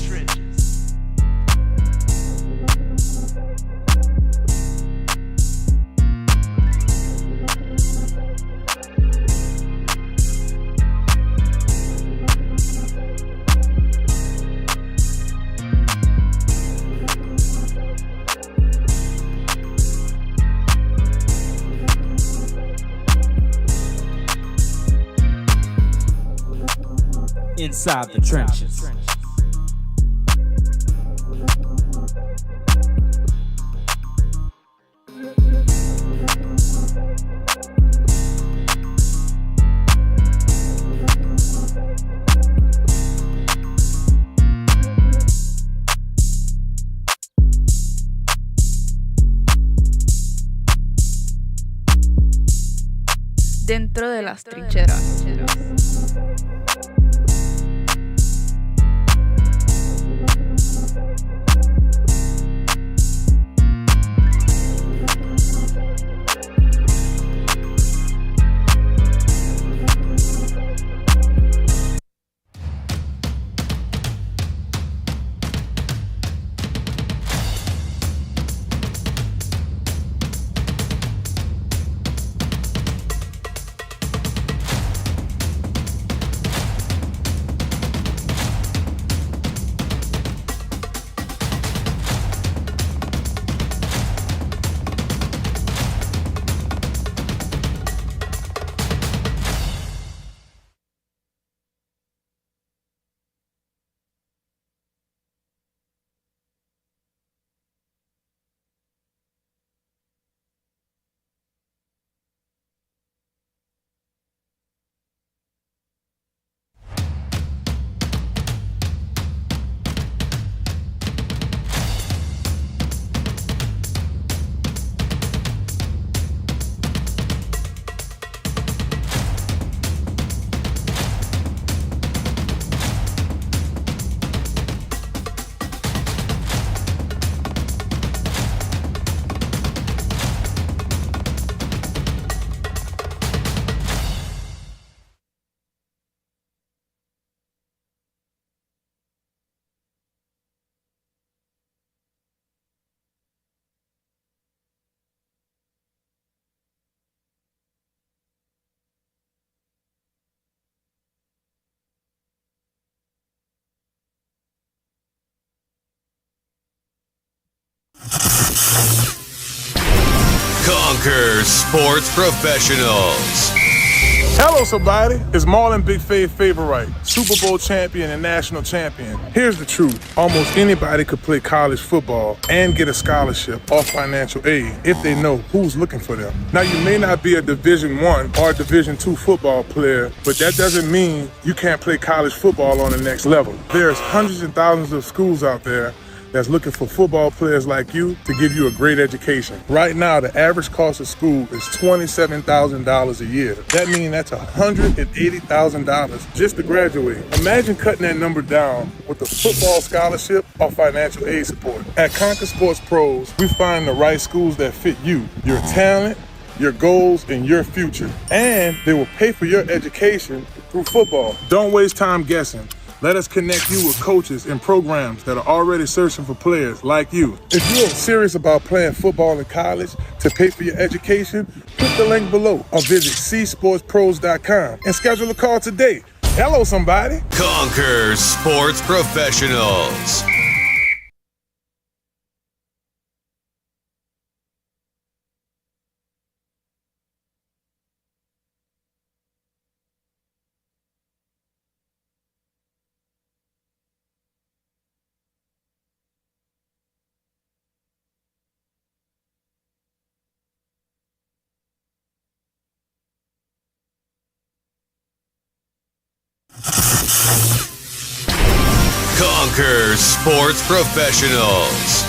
Inside the trenches. Dentro de las trincheras. Conquer Sports Professionals. Hello, somebody. It's Marlon Big Favorite, Super Bowl champion and national champion. Here's the truth. Almost anybody could play college football and get a scholarship or financial aid if they know who's looking for them. Now, you may not be a Division I or Division II football player, but that doesn't mean you can't play college football on the next level. There's hundreds and thousands of schools out there that's looking for football players like you to give you a great education. Right now, the average cost of school is $27,000 a year. That means that's $180,000 just to graduate. Imagine cutting that number down with a football scholarship or financial aid support. At Conquer Sports Pros, we find the right schools that fit you, your talent, your goals, and your future. And they will pay for your education through football. Don't waste time guessing. Let us connect you with coaches and programs that are already searching for players like you. If you're serious about playing football in college to pay for your education, click the link below or visit csportspros.com and schedule a call today. Hello, somebody. Conquer Sports Professionals. Conquer Sports Professionals.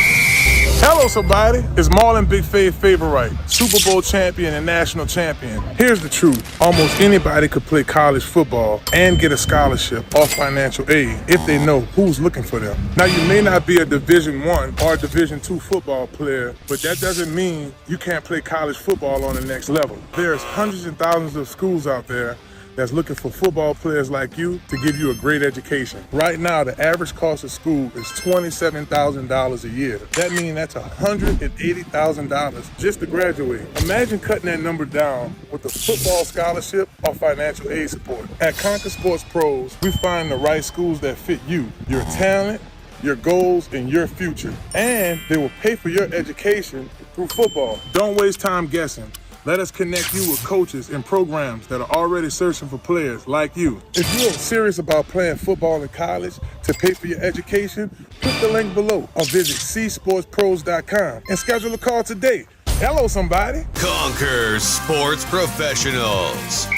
Hello, somebody. It's Marlon Big Favorite, Super Bowl champion and national champion. Here's the truth. Almost anybody could play college football and get a scholarship or financial aid if they know who's looking for them. Now, you may not be a Division I or Division II football player, but that doesn't mean you can't play college football on the next level. There's hundreds and thousands of schools out there that's looking for football players like you to give you a great education. Right now, the average cost of school is $27,000 a year. That means that's $180,000 just to graduate. Imagine cutting that number down with a football scholarship or financial aid support. At Conquer Sports Pros, we find the right schools that fit you, your talent, your goals, and your future. And they will pay for your education through football. Don't waste time guessing. Let us connect you with coaches and programs that are already searching for players like you. If you're serious about playing football in college to pay for your education, click the link below or visit csportspros.com and schedule a call today. Hello, somebody. Conquer Sports Professionals.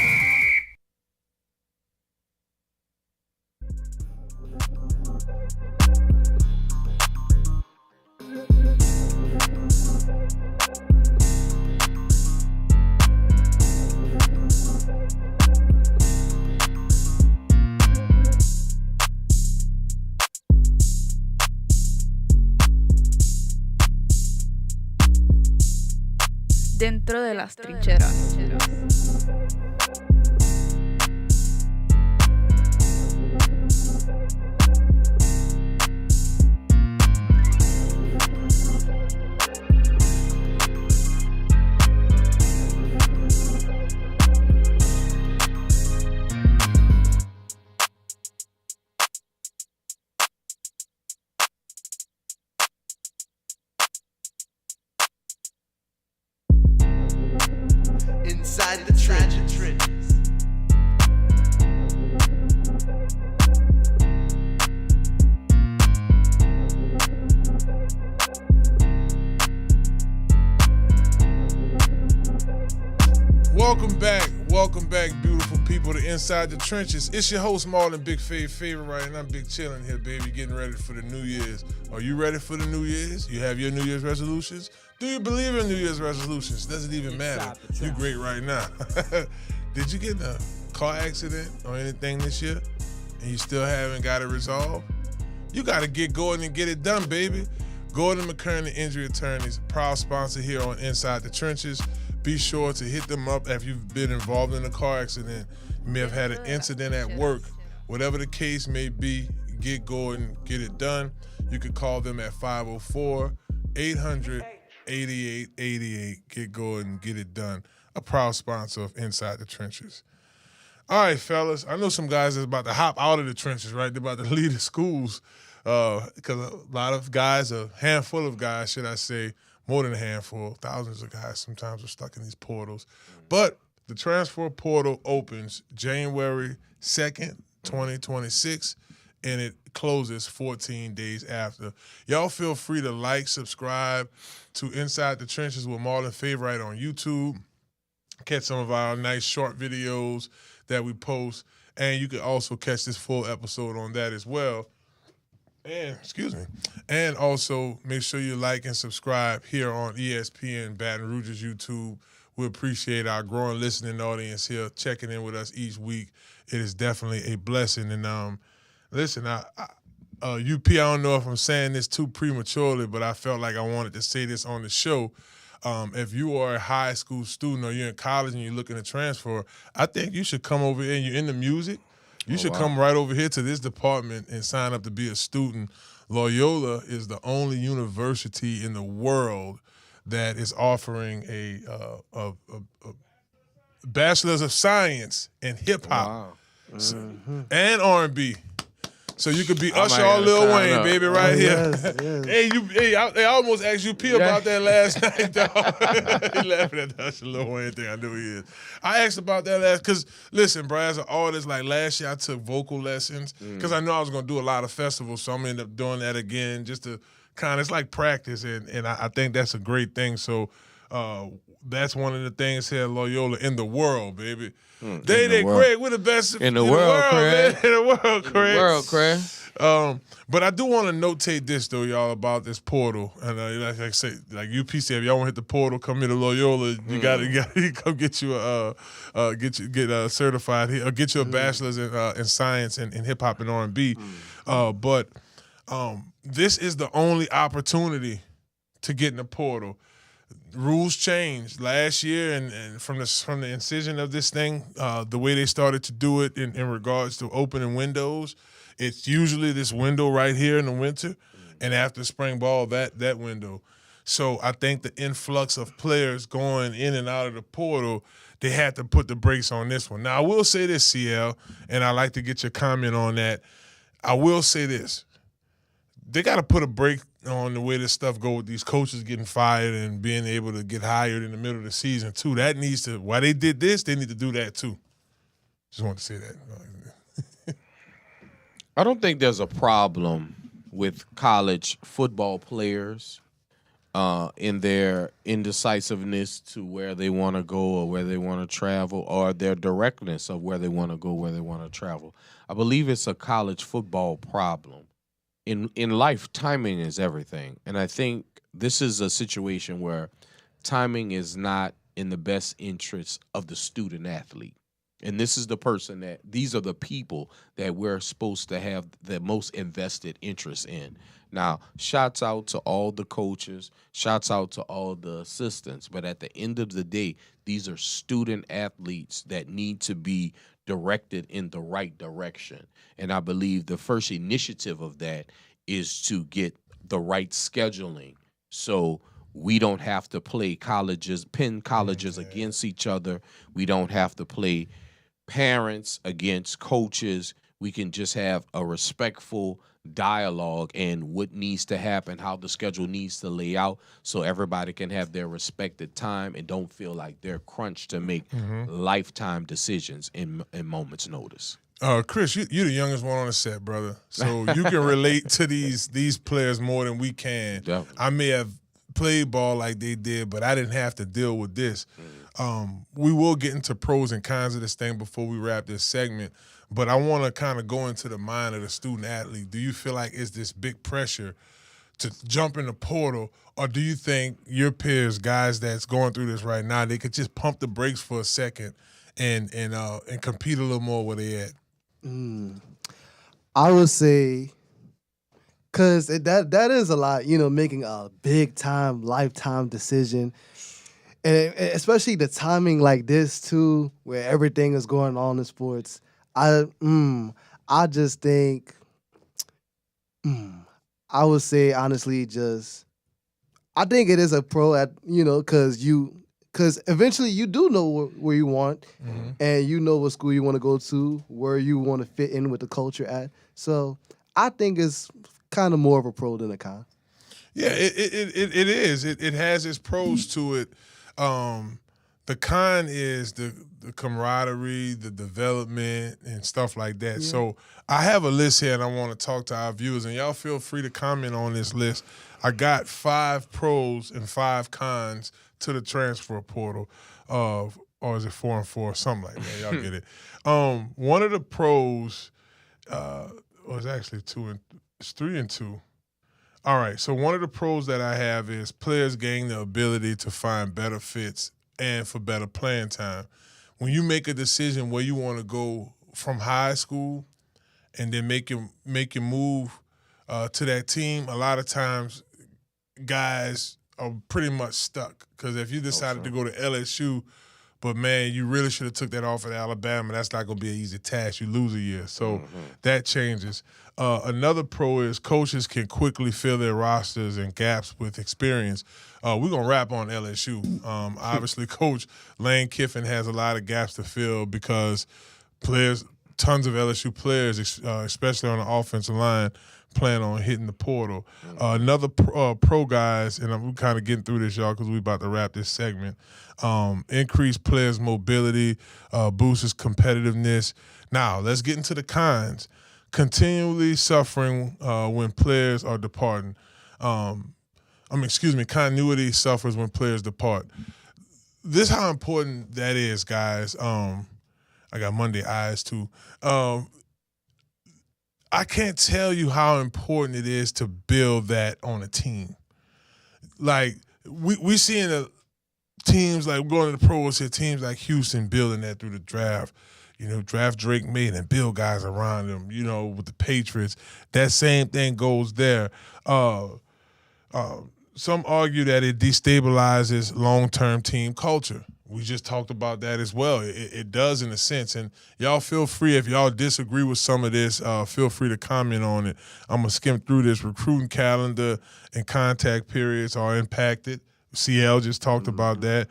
Dentro de las trincheras. Inside the trenches. Welcome back, beautiful people to Inside the Trenches. It's your host, Marlon Big Favorite, and I'm Big Chillin' here, baby, getting ready for the New Year's. Are you ready for the New Year's? You have your New Year's resolutions? Do you believe in New Year's resolutions? Doesn't even matter. You're great right now. Did you get in a car accident or anything this year and you still haven't got it resolved? You got to get going and get it done, baby. Gordon McKernan Injury Attorneys, proud sponsor here on Inside the Trenches. Be sure to hit them up if you've been involved in a car accident. You may have had an incident at work. Whatever the case may be, get going, get it done. You can call them at 504-800-8888. Get going, get it done. A proud sponsor of Inside the Trenches. All right, fellas. I know some guys that's about to hop out of the trenches, right? They're about to leave the schools because a lot of guys, a handful of guys, should I say, more than a handful. Thousands of guys sometimes are stuck in these portals. But the transfer portal opens January 2nd, 2026, and it closes 14 days after. Y'all feel free to like, subscribe to Inside the Trenches with Marlon Favorite on YouTube. Catch some of our nice short videos that we post, and you can also catch this full episode on that as well. And also make sure you like and subscribe here on ESPN Baton Rouge's YouTube. We appreciate our growing listening audience here checking in with us each week. It is definitely a blessing. And listen, UP, I don't know if I'm saying this too prematurely, but I felt like I wanted to say this on the show. If you are a high school student or you're in college and you're looking to transfer, I think you should come over here and you're into music. You should come right over here to this department and sign up to be a student. Loyola is the only university in the world that is offering a bachelor's of science in hip hop and R&B. So you could be Usher or Lil Wayne, baby, right here. Yes. I almost asked UP about that last night, dog. He laughing at the Usher Lil Wayne thing. I knew he is. I asked about that because, listen, bro, as an artist, like last year I took vocal lessons because I knew I was going to do a lot of festivals, so I'm going to end up doing that again just to kind of, it's like practice, and I think that's a great thing. So that's one of the things here at Loyola in the world, baby. Craig, we're the best in the world, Craig. Man. In the world, Craig. In the world, Craig. But I do want to notate this though, y'all, about this portal. And like I say, like UP said, if y'all want to hit the portal, come here to Loyola. You gotta come get you certified here, or get you a bachelor's in science and hip hop and R&B. But this is the only opportunity to get in the portal. Rules changed last year, and from the incision of this thing, the way they started to do it in regards to opening windows, it's usually this window right here in the winter, and after spring ball, that window. So I think the influx of players going in and out of the portal, they had to put the brakes on this one. Now, I will say this, CL, and I'd like to get your comment on that. I will say this. They got to put a break on the way this stuff go with these coaches getting fired and being able to get hired in the middle of the season, too. That needs to, while they did this, they need to do that, too. Just want to say that. I don't think there's a problem with college football players in their indecisiveness to where they want to go or where they want to travel, or their directness of where they want to go, where they want to travel. I believe it's a college football problem. In life, timing is everything. And I think this is a situation where timing is not in the best interest of the student athlete. And this is these are the people that we're supposed to have the most invested interest in. Now, shouts out to all the coaches, shouts out to all the assistants. But at the end of the day, these are student athletes that need to be directed in the right direction. And I believe the first initiative of that is to get the right scheduling so we don't have to play pin colleges against each other. We don't have to play parents against coaches. We can just have a respectful dialogue and what needs to happen, how the schedule needs to lay out so everybody can have their respected time and don't feel like they're crunched to make lifetime decisions in moments' notice. Chris, you're the youngest one on the set, brother. So you can relate to these players more than we can. Definitely. I may have played ball like they did, but I didn't have to deal with this. We will get into pros and cons of this thing before we wrap this segment, but I want to kind of go into the mind of the student athlete. Do you feel like it's this big pressure to jump in the portal, or do you think your peers, guys that's going through this right now, they could just pump the brakes for a second and compete a little more where they at? I would say, because that is a lot, making a big time, lifetime decision. And especially the timing like this, too, where everything is going on in sports. I just think, I would say, honestly, I think it is a pro at, because eventually you do know where you want, and you know what school you want to go to, where you want to fit in with the culture at. So I think it's kind of more of a pro than a con. Yeah, it is. It has its pros to it. The con is the camaraderie, the development, and stuff like that. Yeah. So I have a list here, and I want to talk to our viewers, and y'all feel free to comment on this list. I got 5 pros and 5 cons to the transfer portal. Or is it 4 and 4? Something like that. Y'all get it. One of the pros, it's actually 3 and 2. All right, so one of the pros that I have is players gain the ability to find better fits and for better playing time. When you make a decision where you want to go from high school and then make your move to that team, a lot of times guys are pretty much stuck. Because if you decided to go to LSU, but, man, you really should have took that offer to Alabama. That's not going to be an easy task. You lose a year. So that changes. Another pro is coaches can quickly fill their rosters and gaps with experience. We're going to wrap on LSU. Obviously, Coach Lane Kiffin has a lot of gaps to fill because tons of LSU players, especially on the offensive line, plan on hitting the portal. Another pro, guys, and I'm kind of getting through this, y'all, because we're about to wrap this segment. Increase players' mobility, boosts competitiveness. Now, let's get into the cons. Continually suffering when players are departing. Continuity suffers when players depart. This is how important that is, guys. I got Monday eyes, too. I can't tell you how important it is to build that on a team. Like, we seeing the teams, like, going to the pros here, teams like Houston building that through the draft. You know, draft Drake May and build guys around them, you know, with the Patriots. That same thing goes there. Some argue that it destabilizes long-term team culture. We just talked about that as well. It does in a sense. And y'all feel free, if y'all disagree with some of this, feel free to comment on it. I'm going to skim through this. Recruiting calendar and contact periods are impacted. CL just talked about that.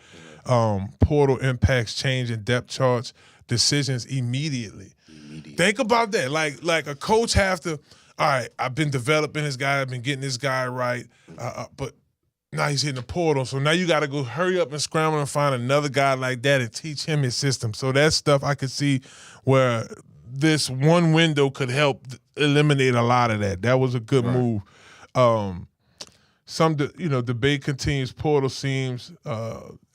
Portal impacts change in depth charts. Decisions immediately. Think about that. Like a coach have to, all right, I've been developing this guy, I've been getting this guy right, but now he's hitting the portal. So now you got to go hurry up and scramble and find another guy like that and teach him his system. So that's stuff I could see where this one window could help eliminate a lot of that. That was a good move. Debate continues. Portal seems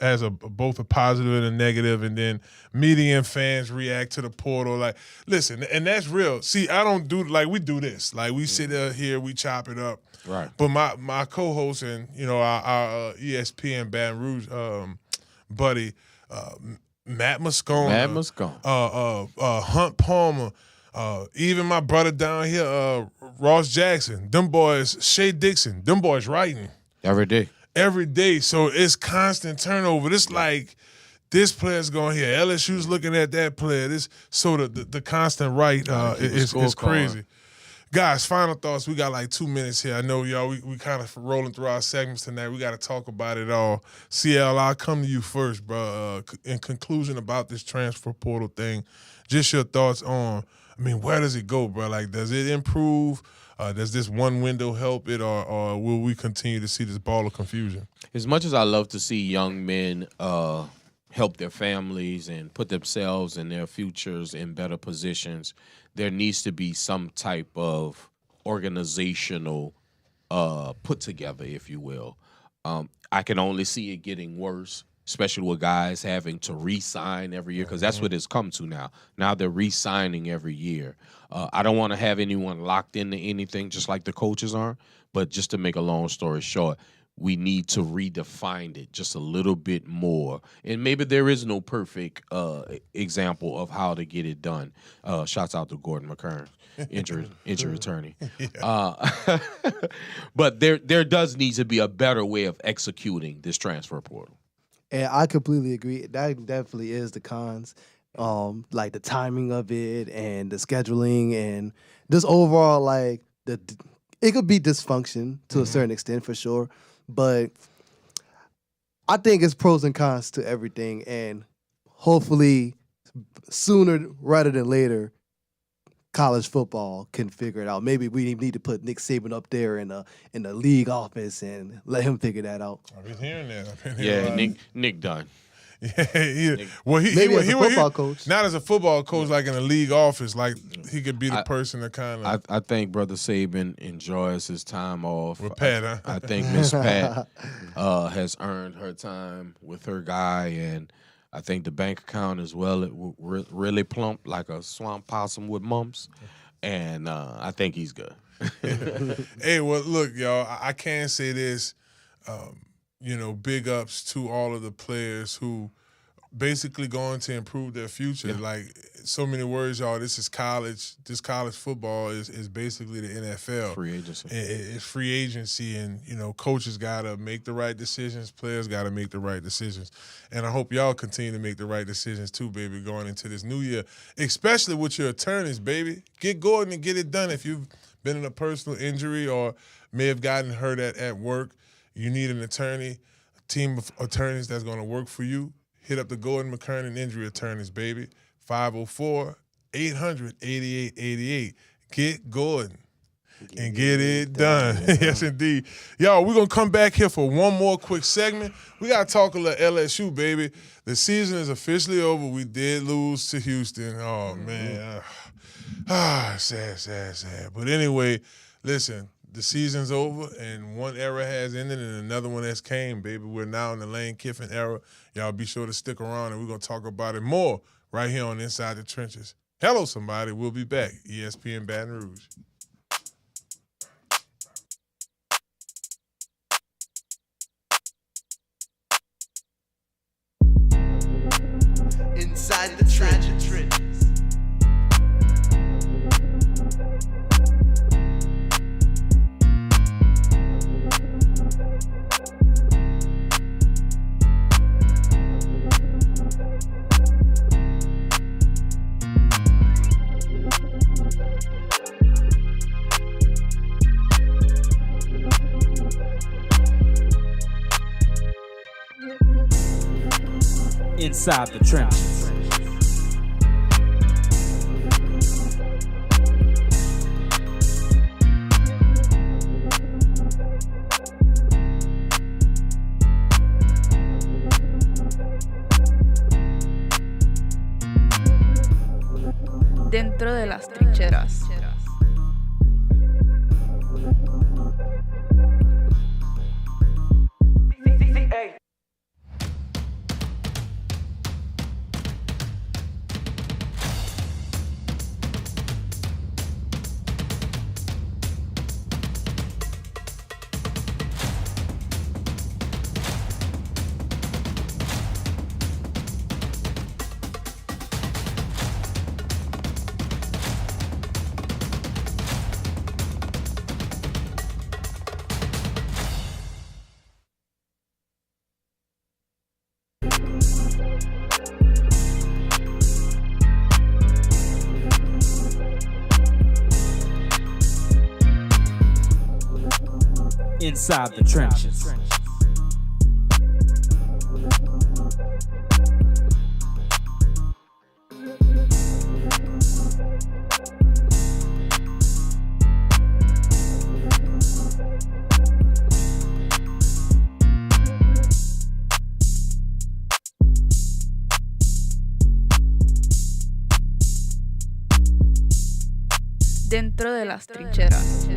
as both a positive and a negative, and then media and fans react to the portal. Like, listen, and that's real. See, I don't do like we do this. Like we sit here, we chop it up. Right. But my co-host and our ESPN Baton Rouge buddy Matt Moscona, Hunt Palmer. Even my brother down here, Ross Jackson, them boys, Shea Dixon, them boys writing. Every day. So it's constant turnover. It's like this player's going here. LSU's looking at that player. The constant write is crazy. Guys, final thoughts. We got like 2 minutes here. I know, y'all, we kind of rolling through our segments tonight. We got to talk about it all. CL, I'll come to you first, bro. In conclusion about this transfer portal thing, just your thoughts on, where does it go, bro? Like, does it improve? Does this one window help it, or will we continue to see this ball of confusion? As much as I love to see young men help their families and put themselves and their futures in better positions, there needs to be some type of organizational put together, if you will. I can only see it getting worse, especially with guys having to re-sign every year, because that's what it's come to now. Now they're re-signing every year. I don't want to have anyone locked into anything just like the coaches are, but just to make a long story short, we need to redefine it just a little bit more. And maybe there is no perfect example of how to get it done. Shouts out to Gordon McKernan, injury attorney. But there does need to be a better way of executing this transfer portal. And I completely agree. That definitely is the cons. Like the timing of it and the scheduling and just overall, like, it could be dysfunction to a certain extent for sure. But I think it's pros and cons to everything. And hopefully sooner rather than later, college football can figure it out. Maybe we need to put Nick Saban up there in the league office and let him figure that out. I've been hearing that. Nick done. Yeah. Well, Maybe as a football coach. Not as a football coach, like in a league office, like he could be the person to kind of. I think Brother Saban enjoys his time off. With Pat, huh? I think Miss Pat has earned her time with her guy, and I think the bank account as well really plump like a swamp possum with mumps, and I think he's good. Hey, well, look, y'all, I can say this. Big ups to all of the players who basically going to improve their future. Yeah. Like, so many words, y'all. This is college. This college football is basically the NFL. Free agency. It's free agency, and, coaches got to make the right decisions. Players got to make the right decisions. And I hope y'all continue to make the right decisions too, baby, going into this new year, especially with your attorneys, baby. Get going and get it done. If you've been in a personal injury or may have gotten hurt at work, you need an attorney, a team of attorneys that's going to work for you. Hit up the Gordon McKernan Injury Attorneys, baby. 504-800-8888. Get Gordon and get it done. Yes, indeed. Y'all, we're going to come back here for one more quick segment. We got to talk a little LSU, baby. The season is officially over. We did lose to Houston. Oh, man. Sad. But anyway, listen. The season's over, and one era has ended, and another one has came, baby. We're now in the Lane Kiffin era. Y'all be sure to stick around, and we're going to talk about it more right here on Inside the Trenches. Hello, somebody. We'll be back. ESPN Baton Rouge. Inside the Trenches. Inside the Trenches. Dentro de las trincheras. Inside the Trenches. Dentro de las trincheras.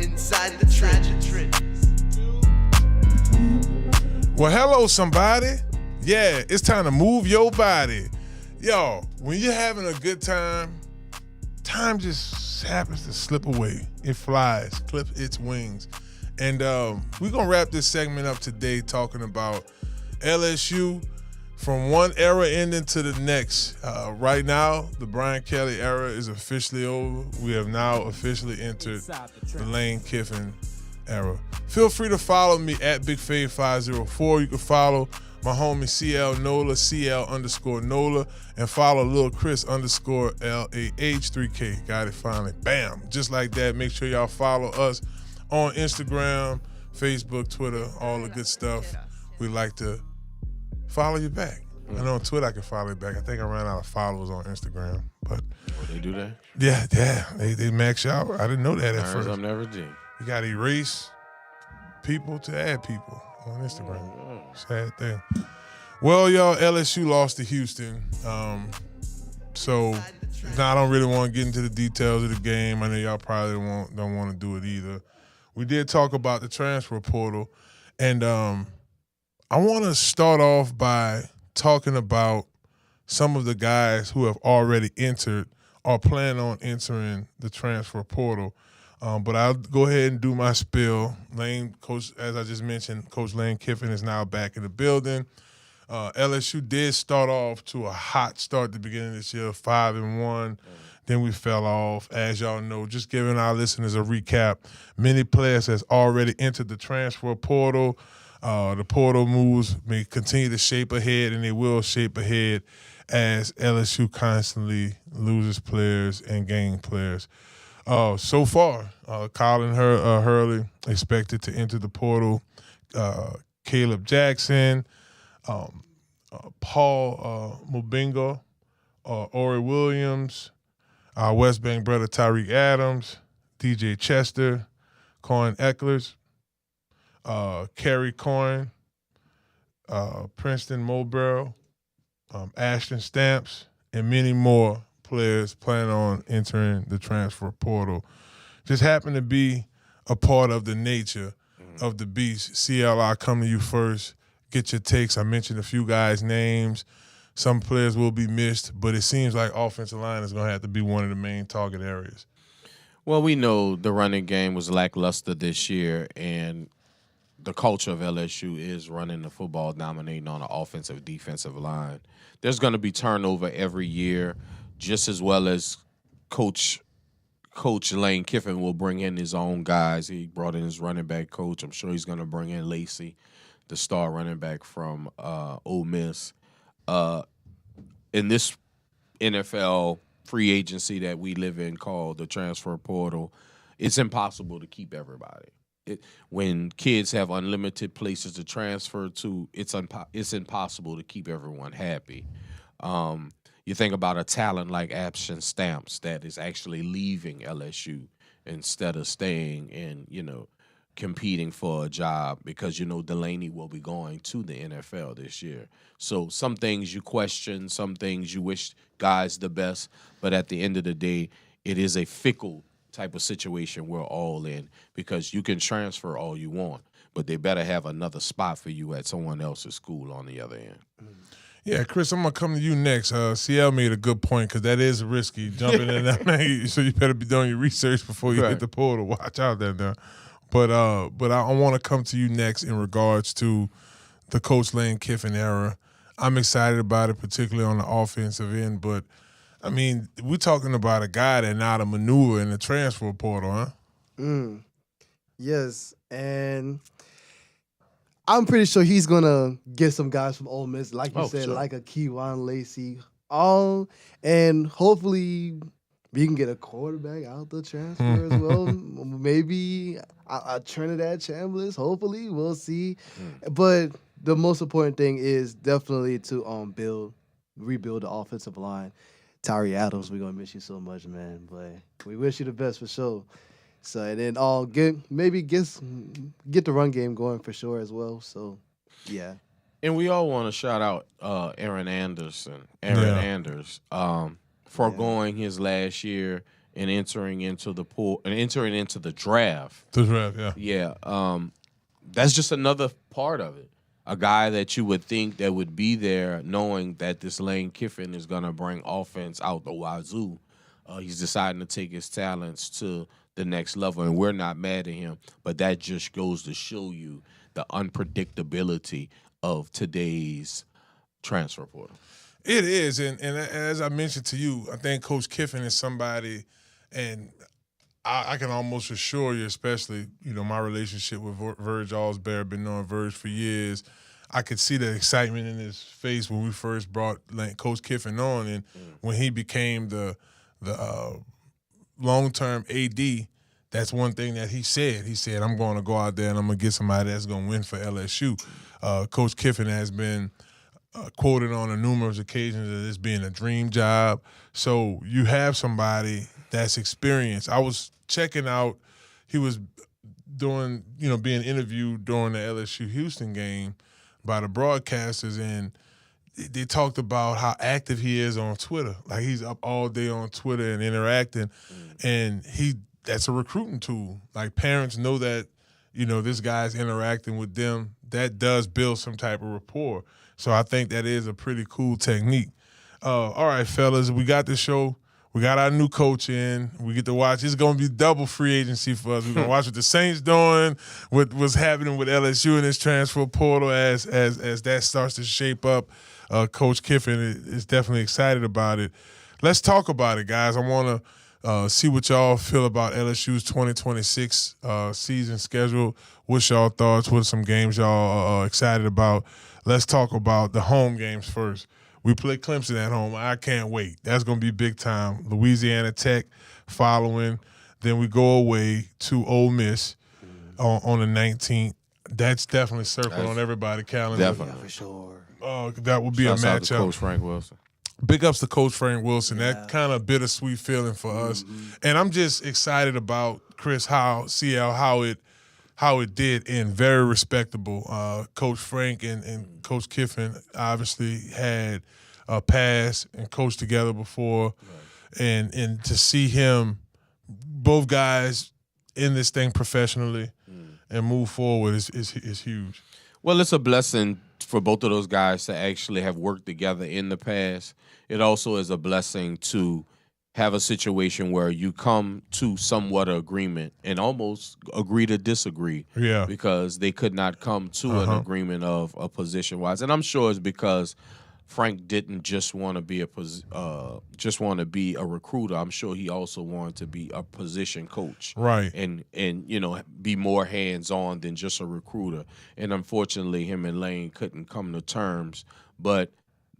Inside the Trenches. Well, hello, somebody. Yeah, it's time to move your body. Yo, when you're having a good time, time just happens to slip away. It flies, clips its wings. And we're going to wrap this segment up today talking about LSU from one era ending to the next. Right now, the Brian Kelly era is officially over. We have now officially entered the Lane Kiffin era. Feel free to follow me at BigFave504. You can follow my homie CL NOLA, CL_NOLA, and follow Lil Chris _LAH3K. Got it finally. Bam. Just like that. Make sure y'all follow us on Instagram, Facebook, Twitter, all the good stuff. We like to follow you back. I know on Twitter I can follow you back. I think I ran out of followers on Instagram. But They do that? yeah. They max out. I didn't know that at first. I've never did. You got to erase people to add people on Instagram. Sad thing. Well, y'all, LSU lost to Houston. So now I don't really want to get into the details of the game. I know y'all probably don't want to do it either. We did talk about the transfer portal. And I want to start off by talking about some of the guys who have already entered or plan on entering the transfer portal. But I'll go ahead and do my spiel. Coach, as I just mentioned, Coach Lane Kiffin is now back in the building. LSU did start off to a hot start at the beginning of this year, 5-1. Then we fell off. As y'all know, just giving our listeners a recap, many players has already entered the transfer portal. The portal moves may continue to shape ahead, and they will shape ahead as LSU constantly loses players and gain players. So far, Colin Hurley expected to enter the portal. Caleb Jackson, Paul Mubingo, Ori Williams, our West Bank brother Tyreek Adams, DJ Chester, Coin Eckler's, Kerry Coyne, Princeton Mulborough, Ashton Stamps, and many more players plan on entering the transfer portal. Just happen to be a part of the nature of the beast. CLI, come to you first. Get your takes. I mentioned a few guys' names. Some players will be missed, but it seems like offensive line is going to have to be one of the main target areas. Well, we know the running game was lackluster this year, and the culture of LSU is running the football, dominating on the offensive, defensive line. There's going to be turnover every year, just as well as Coach Lane Kiffin will bring in his own guys. He brought in his running back coach. I'm sure he's going to bring in Lacey, the star running back from Ole Miss. In this NFL free agency that we live in called the transfer portal, it's impossible to keep everybody. When kids have unlimited places to transfer to, it's impossible to keep everyone happy. You think about a talent like Ashton Stamps that is actually leaving LSU instead of staying and, competing for a job because, Delaney will be going to the NFL this year. So some things you question, some things you wish guys the best, but at the end of the day, it is a fickle type of situation we're all in because you can transfer all you want, but they better have another spot for you at someone else's school on the other end. Yeah, Chris, I'm going to come to you next. CL made a good point because that is risky, jumping in that man. So you better be doing your research before you hit the portal. Watch out there now. But I want to come to you next in regards to the Coach Lane Kiffin era. I'm excited about it, particularly on the offensive end. But, I mean, we're talking about a guy that not a maneuver in the transfer portal, huh? Yes, and I'm pretty sure he's going to get some guys from Ole Miss, like you said, like a Keywan Lacey. And hopefully we can get a quarterback out the transfer as well. Maybe a Trinidad Chambliss. Hopefully, we'll see. But the most important thing is definitely to rebuild the offensive line. Tyree Adams, we're gonna miss you so much, man. But we wish you the best for sure. So and then get the run game going for sure as well. So yeah. And we all want to shout out Aaron Anders, foregoing his last year and entering into the pool and entering into the draft. The draft, yeah. Yeah. That's just another part of it. A guy that you would think that would be there knowing that this Lane Kiffin is going to bring offense out the wazoo. He's deciding to take his talents to the next level, and we're not mad at him. But that just goes to show you the unpredictability of today's transfer portal. It is, and as I mentioned to you, I think Coach Kiffin is somebody, and I can almost assure you, especially, my relationship with Verge Allsbury, been knowing Verge for years. I could see the excitement in his face when we first brought Coach Kiffin on, and when he became the long-term AD, that's one thing that he said. He said, I'm going to go out there and I'm going to get somebody that's going to win for LSU. Coach Kiffin has been quoted on numerous occasions as this being a dream job. So you have somebody that's experienced. I was checking out, he was doing, being interviewed during the LSU Houston game by the broadcasters, and they talked about how active he is on Twitter. Like, he's up all day on Twitter and interacting, and that's a recruiting tool. Like, parents know that, this guy's interacting with them. That does build some type of rapport. So I think that is a pretty cool technique. All right, fellas, we got the show. We got our new coach in. We get to watch. It's going to be double free agency for us. We're going to watch what the Saints doing, what's happening with LSU in this transfer portal as that starts to shape up. Coach Kiffin is definitely excited about it. Let's talk about it, guys. I want to see what y'all feel about LSU's 2026 season schedule. What's y'all thoughts? What are some games y'all are excited about? Let's talk about the home games first. We play Clemson at home. I can't wait. That's going to be big time. Louisiana Tech following. Then we go away to Ole Miss on the 19th. That's definitely circled on everybody's calendar. Definitely. Yeah, for sure. That would be Shouts a out to matchup. Coach Frank Wilson. Big ups to Coach Frank Wilson. That kind of bittersweet feeling for us. And I'm just excited about Chris Howe, CL, how it did end. Very respectable. Coach Frank and Coach Kiffin obviously had a pass and coached together before. Right. And to see him, both guys in this thing professionally and move forward is huge. Well, it's a blessing for both of those guys to actually have worked together in the past. It also is a blessing to have a situation where you come to somewhat of agreement and almost agree to disagree. Yeah. Because they could not come to an agreement of a position-wise. And I'm sure it's because Frank didn't just want to be a recruiter. I'm sure he also wanted to be a position coach, right? And be more hands-on than just a recruiter. And unfortunately, him and Lane couldn't come to terms. But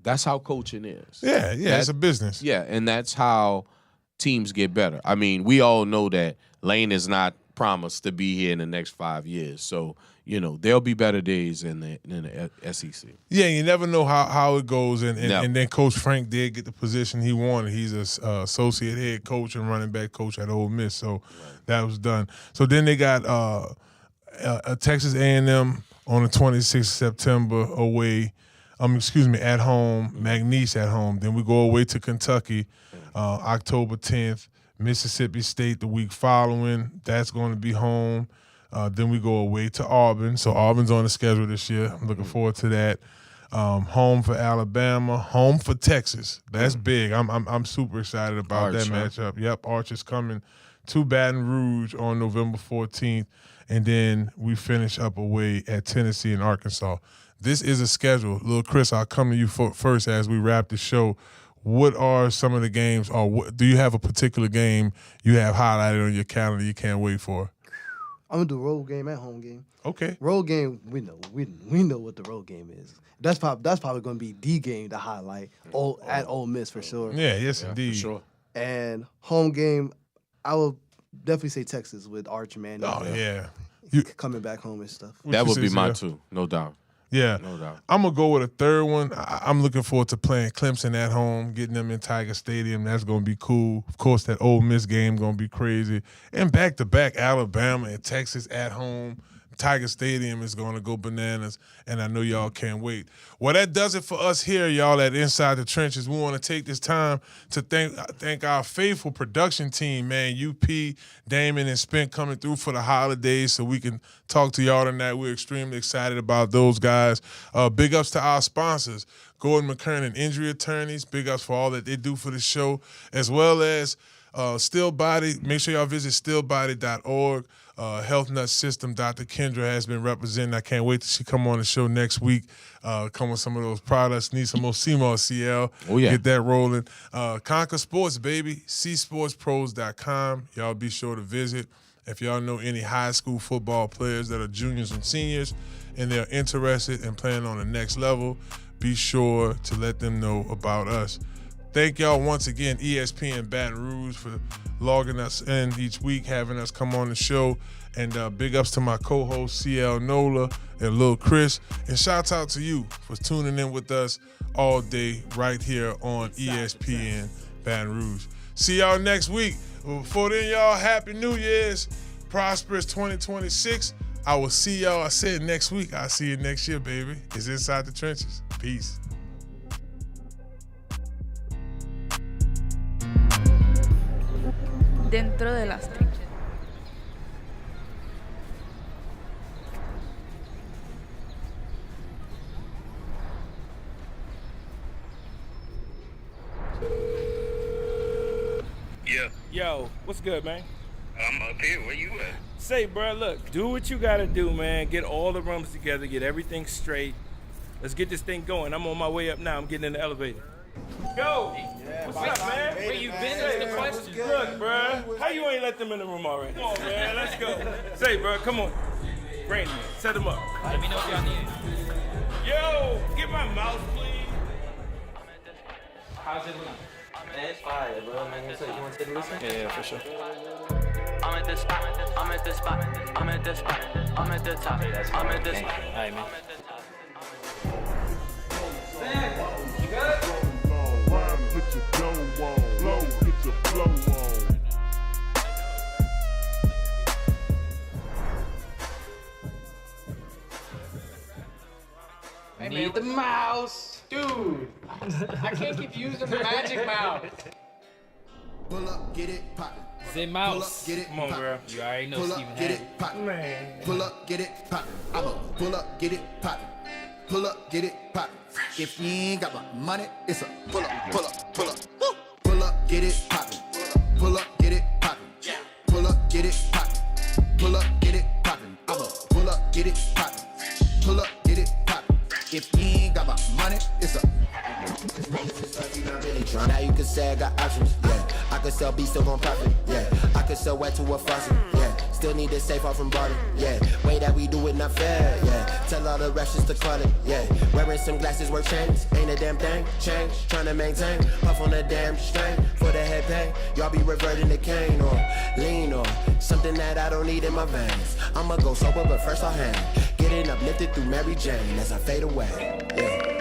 that's how coaching is. Yeah, it's a business. Yeah, and that's how teams get better. I mean, we all know that Lane is not promised to be here in the next 5 years. So, there'll be better days in the SEC. Yeah, you never know how it goes. And then Coach Frank did get the position he wanted. He's a associate head coach and running back coach at Ole Miss. So that was done. So then they got Texas A&M on the 26th of September away. At home. McNeese at home. Then we go away to Kentucky October 10th. Mississippi State the week following. That's going to be home. Then we go away to Auburn. So Auburn's on the schedule this year. I'm looking forward to that. Home for Alabama. Home for Texas. That's big. I'm super excited about that matchup. Yep, Archer's coming to Baton Rouge on November 14th. And then we finish up away at Tennessee and Arkansas. This is a schedule. Little Chris, I'll come to you first as we wrap the show. What are some of the games, or do you have a particular game you have highlighted on your calendar you can't wait for? I'm gonna do road game and home game. Okay. Road game, we know what the road game is. That's probably gonna be the game to highlight. At Ole Miss for sure. Yeah, yes indeed. For sure. And home game, I will definitely say Texas with Arch Manning. Oh yeah. Coming back home and stuff. That would be my two, no doubt. Yeah, no doubt. I'm going to go with a third one. I'm looking forward to playing Clemson at home, getting them in Tiger Stadium. That's going to be cool. Of course, that Ole Miss game going to be crazy. And back-to-back Alabama and Texas at home. Tiger Stadium is going to go bananas, and I know y'all can't wait. Well, that does it for us here, y'all, at Inside the Trenches. We want to take this time to thank our faithful production team, man, UP, Damian, and Spence coming through for the holidays so we can talk to y'all tonight. We're extremely excited about those guys. Big ups to our sponsors, Gordon McKernan Injury Attorneys. Big ups for all that they do for the show, as well as Still Body, make sure y'all visit stillbody.org. Health Nut System, Dr. Kendra has been representing. I can't wait till she come on the show next week. Come with some of those products. Need some more CMOS CL. Oh, yeah. Get that rolling. Conquer Sports, baby. csportspros.com. Y'all be sure to visit. If y'all know any high school football players that are juniors and seniors and they're interested in playing on the next level, be sure to let them know about us. Thank y'all once again, ESPN Baton Rouge, for logging us in each week, having us come on the show. And big ups to my co-host, CL NOLA and Lil Chris. And shouts out to you for tuning in with us all day right here on ESPN Baton Rouge. See y'all next week. Before then, y'all, Happy New Year's. Prosperous 2026. I will see y'all. I said next week. I'll see you next year, baby. It's Inside the Trenches. Peace. Dentro de las trincheras. Yeah, Yo, what's good, man? I'm up here. Where you at? Say, bro, look, do what you gotta do, man. Get all the rooms together, get everything straight. Let's get this thing going. I'm on my way up now. I'm getting in the elevator. Go! What's up, man? Where you been is the question. Look, bro, how you ain't let them in the room already? Come on, man, let's go. Say, bro, come on. Brandon, set them up. Let me know if y'all need it. Yo, get my mouse, please. How's it looking? Man, it's fire, bro. Man, you want to take a listen? Yeah, for sure. I'm at the spot. I'm at the spot. I'm at the spot. I'm at the top. I'm at the spot. All right, man. I need the mouse. Dude, I can't keep using the magic mouse. Pull up, get it poppin'. The mouse. Get it Come on, bro. You already know Pull Steven up, get had it poppin'. Man. Pull up, get it poppin'. I'ma pull up, get it poppin'. Pull up, get it poppin'. If you ain't got my money, it's a pull up, pull up, pull up. Woo! Pull up, get it poppin'. Pull up, get it poppin'. Pull up, get it poppin'. Pull up, get it poppin'. I'ma pull up, get it poppin'. Pull up, get it poppin'. If you ain't got my money, it's a. Now you can say I got options, yeah. I could sell beats, still gon' profit, yeah. I could sell wet to a faucet, yeah. Still need it safe off from barter, yeah. Way that we do it not fair, yeah. Tell all the refs just to call it, yeah. Wearing some glasses worth chains, ain't a damn thing, change. Tryna maintain, puff on the damn string for the head pain. Y'all be reverting to cane or lean or something that I don't need in my veins. I'ma go sober, but first I'll hang. Getting uplifted through Mary Jane as I fade away, yeah.